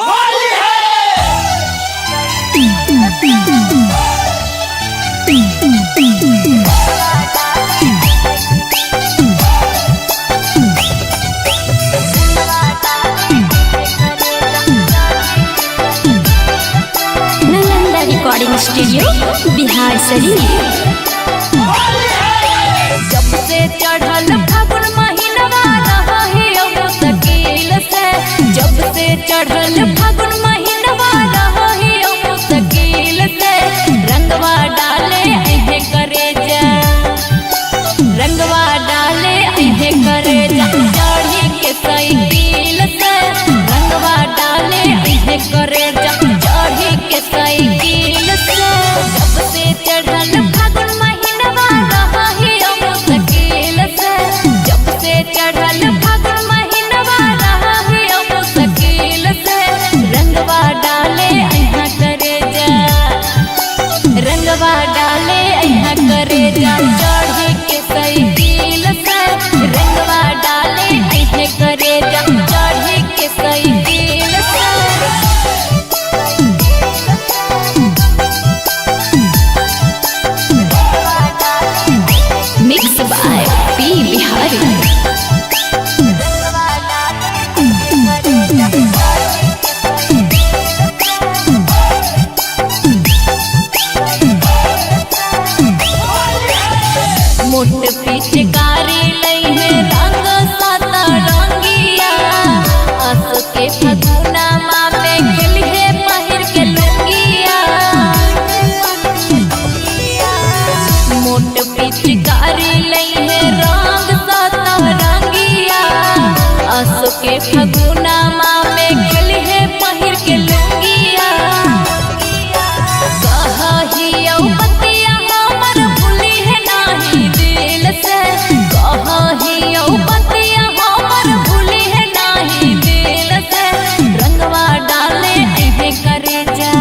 Speaker 3: Nalanda recording studio Bihar Sharif.
Speaker 1: जब से चढ़ल फागुन महीनवा रही मुश्किल से, जब से चढ़ल फागुन महीनवा रही मुश्किल से, रंगवा डाले अहे करे जा, रंगवा डाले अहे करे जा, चढ़ी के साइकिल से, रंगवा डाले अहे करे जा, चढ़ी के साइकिल से। जब से चढ़ल फागुन महीनवा रही मुश्किल से, जब से चढ़ल फागुन महीनवा रही मुश्किल से, रंगवा डाले अहा करे जा, रंगवा डाले अहा करे जा, चढ़ी के साइकिल से, रंगवा डाले अहे करे जा, चढ़ी के साइकिल से।
Speaker 3: Mix by P Bihari.
Speaker 1: मोट पिचकारी लई है रंग साता रंगिया, आस के फगुना माँ में खेली है पहिर के लुंगिया। मोट पिचकारी लई है रंग साता रंगिया, आस के फगुना माँ में खेली है पहिर के लुंगिया। कहियो बतिया हमर भूली है नाही दिल से, कहियो बतिया हमर भूली है नाही दिल से, रंगवा डाले अहे करे जा,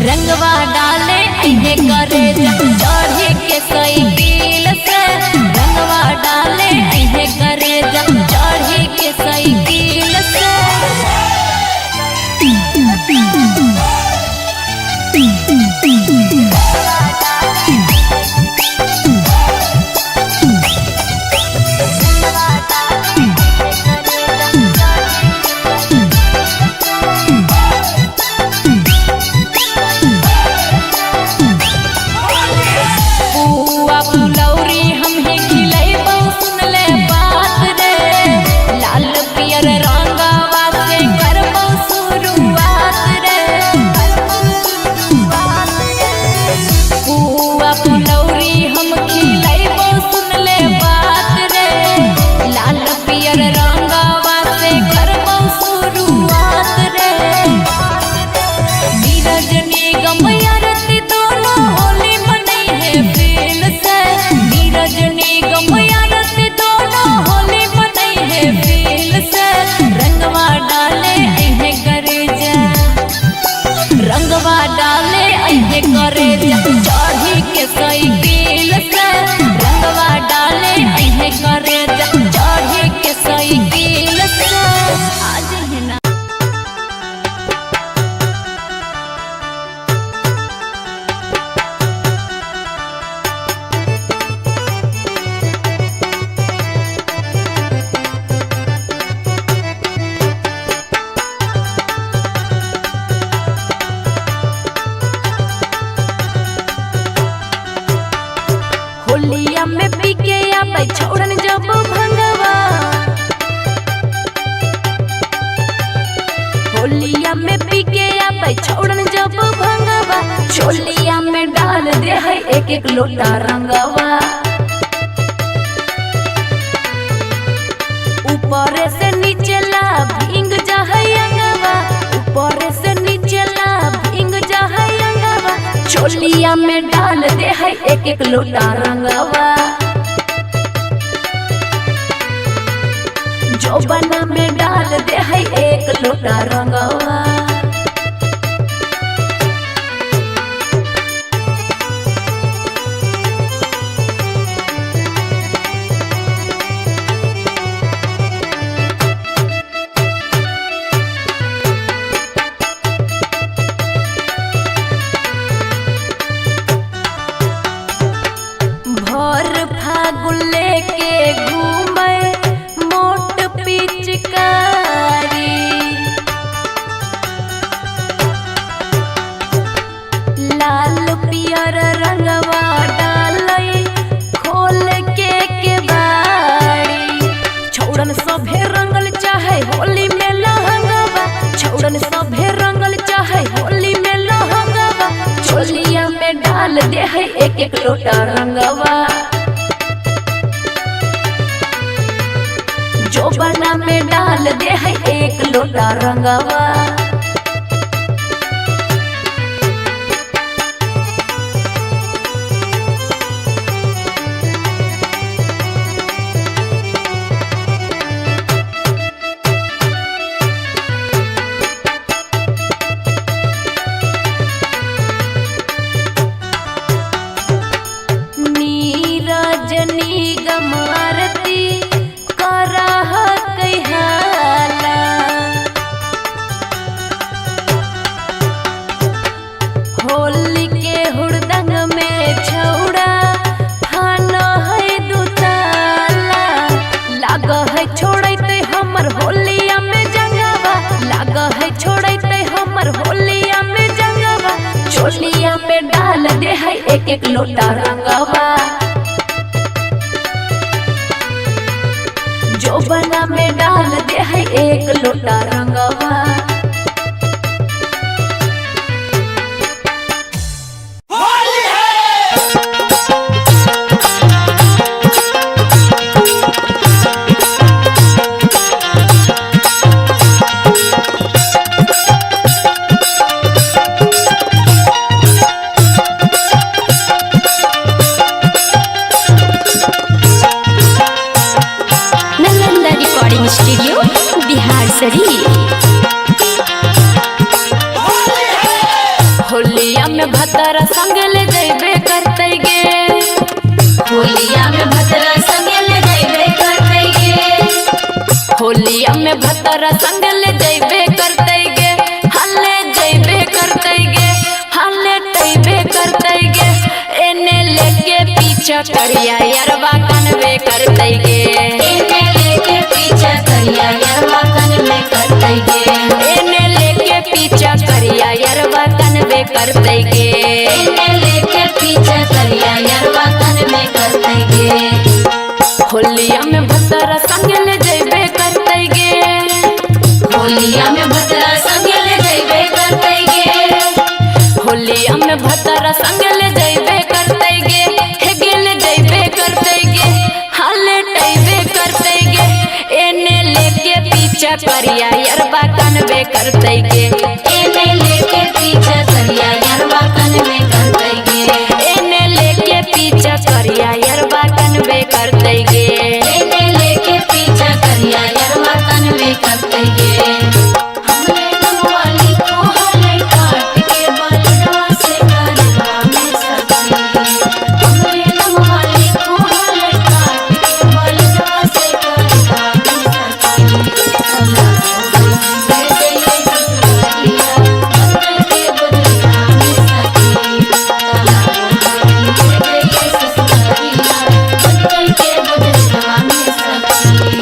Speaker 1: रंगवा डाले अहे करे जा, चढ़ी के साइकिल से, रंगवा डाले अहे करे जा, चढ़ी के साइकिल से। पुआ फुलौरी हमहे खिलैबौ सुन ले बात रे, लाल पियर रंगवा से करबौ शुरुआत रे। पुआ फुलौरी हम खिलैबौ सुन ले बात रे, लाल पियर रंगवा से करबौ शुरुआत रे। नीरज निगम आरती दोनों होली मनई है फील से, नीरज निगम आरती दोनों होली मनई है फील से, रंगवा डाले अहे करे जा, रंगवा डाले अहे करे जा, चढ़ी के साइकिल से, रंगवा डाले अहे करे जा, चढ़ी के साइकिल से। आज है ना होलिया में पी के आबै छोड़न जब भंगवा, होलिया में पी के आबै छोड़न जब भंगवा, चोलिया में डाल दे है एक एक लोटा रंगवा। ऊपर से नीचे ला भींग जा है अंगवा, ऊपर से नीचे ला भींग जा है अंगवा, चोलिया में डाल दे है एक एक लोटा रंगवा। जोबना में डाल दे है एक लोटा रंगवा। एक एक लोटा रंगवा जो बना में डाल दे है एक लोटा रंगवा निगम आरती करह कहाला होली के हुड़दंग में छौड़ा खाना है दुताला लाग है छोड़ते हमर होलिया में जंगवा लाग है छोड़ते हमर होलिया में जंगवा चोलिया में डाल दे है एक एक लोटा रंगवा जो बना में डाल दे है एक लोटा रंगवा
Speaker 3: स्टूडियो बिहार शरीफ।
Speaker 1: होलिया में भतरा संग ले जैबे करते गे
Speaker 2: होलिया में भतरा संग ले जैबे करते गे
Speaker 1: होलिया में भतरा संग ले जैबे करते गे हल्ले जैबे करते गे हल्ले तैबे करते गे एने लेके पीछा करिया यरवा कनवे करते गे
Speaker 2: एने लेके पीछा करिया यरवा कनवे करते गे
Speaker 1: एने लेके पीछा करिया यरवा कनवे करते गे
Speaker 2: एने लेके पीछा करिया यरवा कनवे करते गे
Speaker 1: होलिया में भतरा संग ले जैबे करते गे
Speaker 2: होलिया में भतरा संग ले जैबे करते गे
Speaker 1: होलिया में भतरा संग ले जैबे करते गे हे गेले जैबे करते गे हाले टैबे करते गे एने लेके पीछा करिया यरवा कनवे करते गे
Speaker 2: एने लेके पीछा करिया यरवा कनवे करते गे
Speaker 1: एने लेके पीछा करिया यरवा कनवे करते गे
Speaker 2: एने लेके पीछा करिया यरवा कनवे करते गे हमरे नमवाली को हले काट के बलडवा से करवा में सखी हमरे नमवाली को हले काट के बलडवा से करवा में सखी सला दे दे ससुरिया बदल के बदलवा में सखी सला दे दे ससुरिया बदल के बदलवा में सखी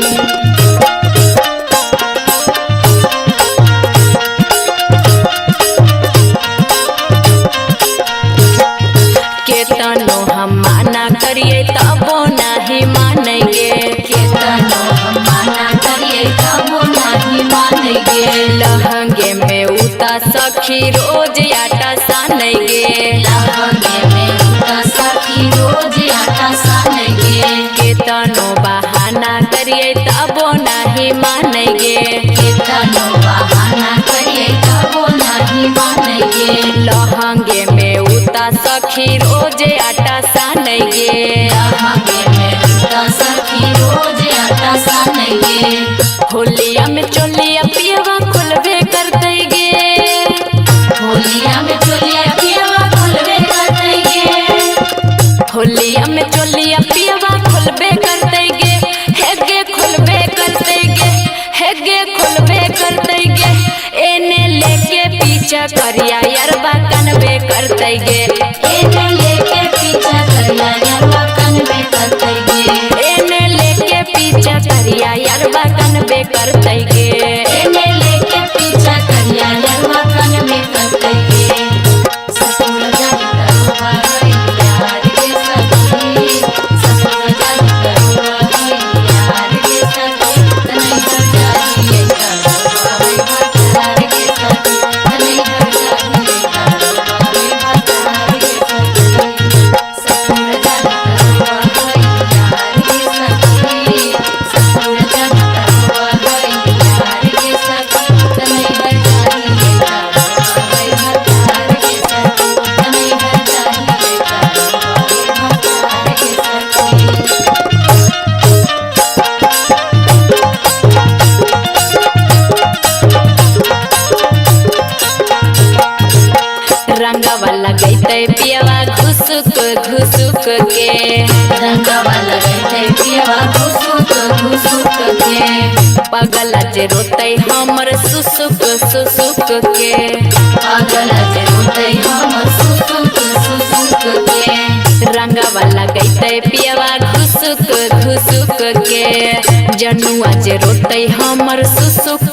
Speaker 1: केतनो हम माना करिए तबो नहीं मानेंगे
Speaker 2: केतनो हम माना करिए तबो नहीं मानेंगे
Speaker 1: लहंगे में उता सखी रोज आटा सानेंगे
Speaker 2: लहंगे में उता सखी रोज आटा सानेंगे
Speaker 1: केतनो बहाना करिए तबो नहीं मानेंगे
Speaker 2: केतनो बहाना करिए तबो नहीं मानेंगे
Speaker 1: लहंगे में उता सखी रोज आटा सानेंगे
Speaker 2: लहंगे में उता सखी रोज आटा सानेंगे
Speaker 1: होलिया में चोलिया पियवा खुलबे करते गे
Speaker 2: होलिया में चोलिया पियवा खुलबे करते गे
Speaker 1: होलिया में चोलिया पियवा खुलबे करते गे हेगे खुलबे करते गे हेगे खुलबे करते गे एने लेके पीछा करिया यरवा कनवे करते गे
Speaker 2: एने लेके पीछा करिया यरवा कनवे करते गे
Speaker 1: एने लेके पीछा करिया यरवा कनवे करते गे
Speaker 2: एने लेके पीछा करिया यरवा कनवे करते गे ससुर जान करवा यार के सखी ससुर जान करवा यार के सखी तने घर जाइए करवा यार के सखी तने घर जाइए करवा
Speaker 1: रंगवा लगैते पियवा घुसुक घुसुक के
Speaker 2: रंगवा लगैते पियवा घुसुक घुसुक के
Speaker 1: पगला जे रोते हमर सुसुक सुसुक के
Speaker 2: पगला जे रोते हमर सुसुक सुसुक के
Speaker 1: रंगवा लगैते पियवा घुसुक घुसुक के जनुआ जे रोते हमर सुसुक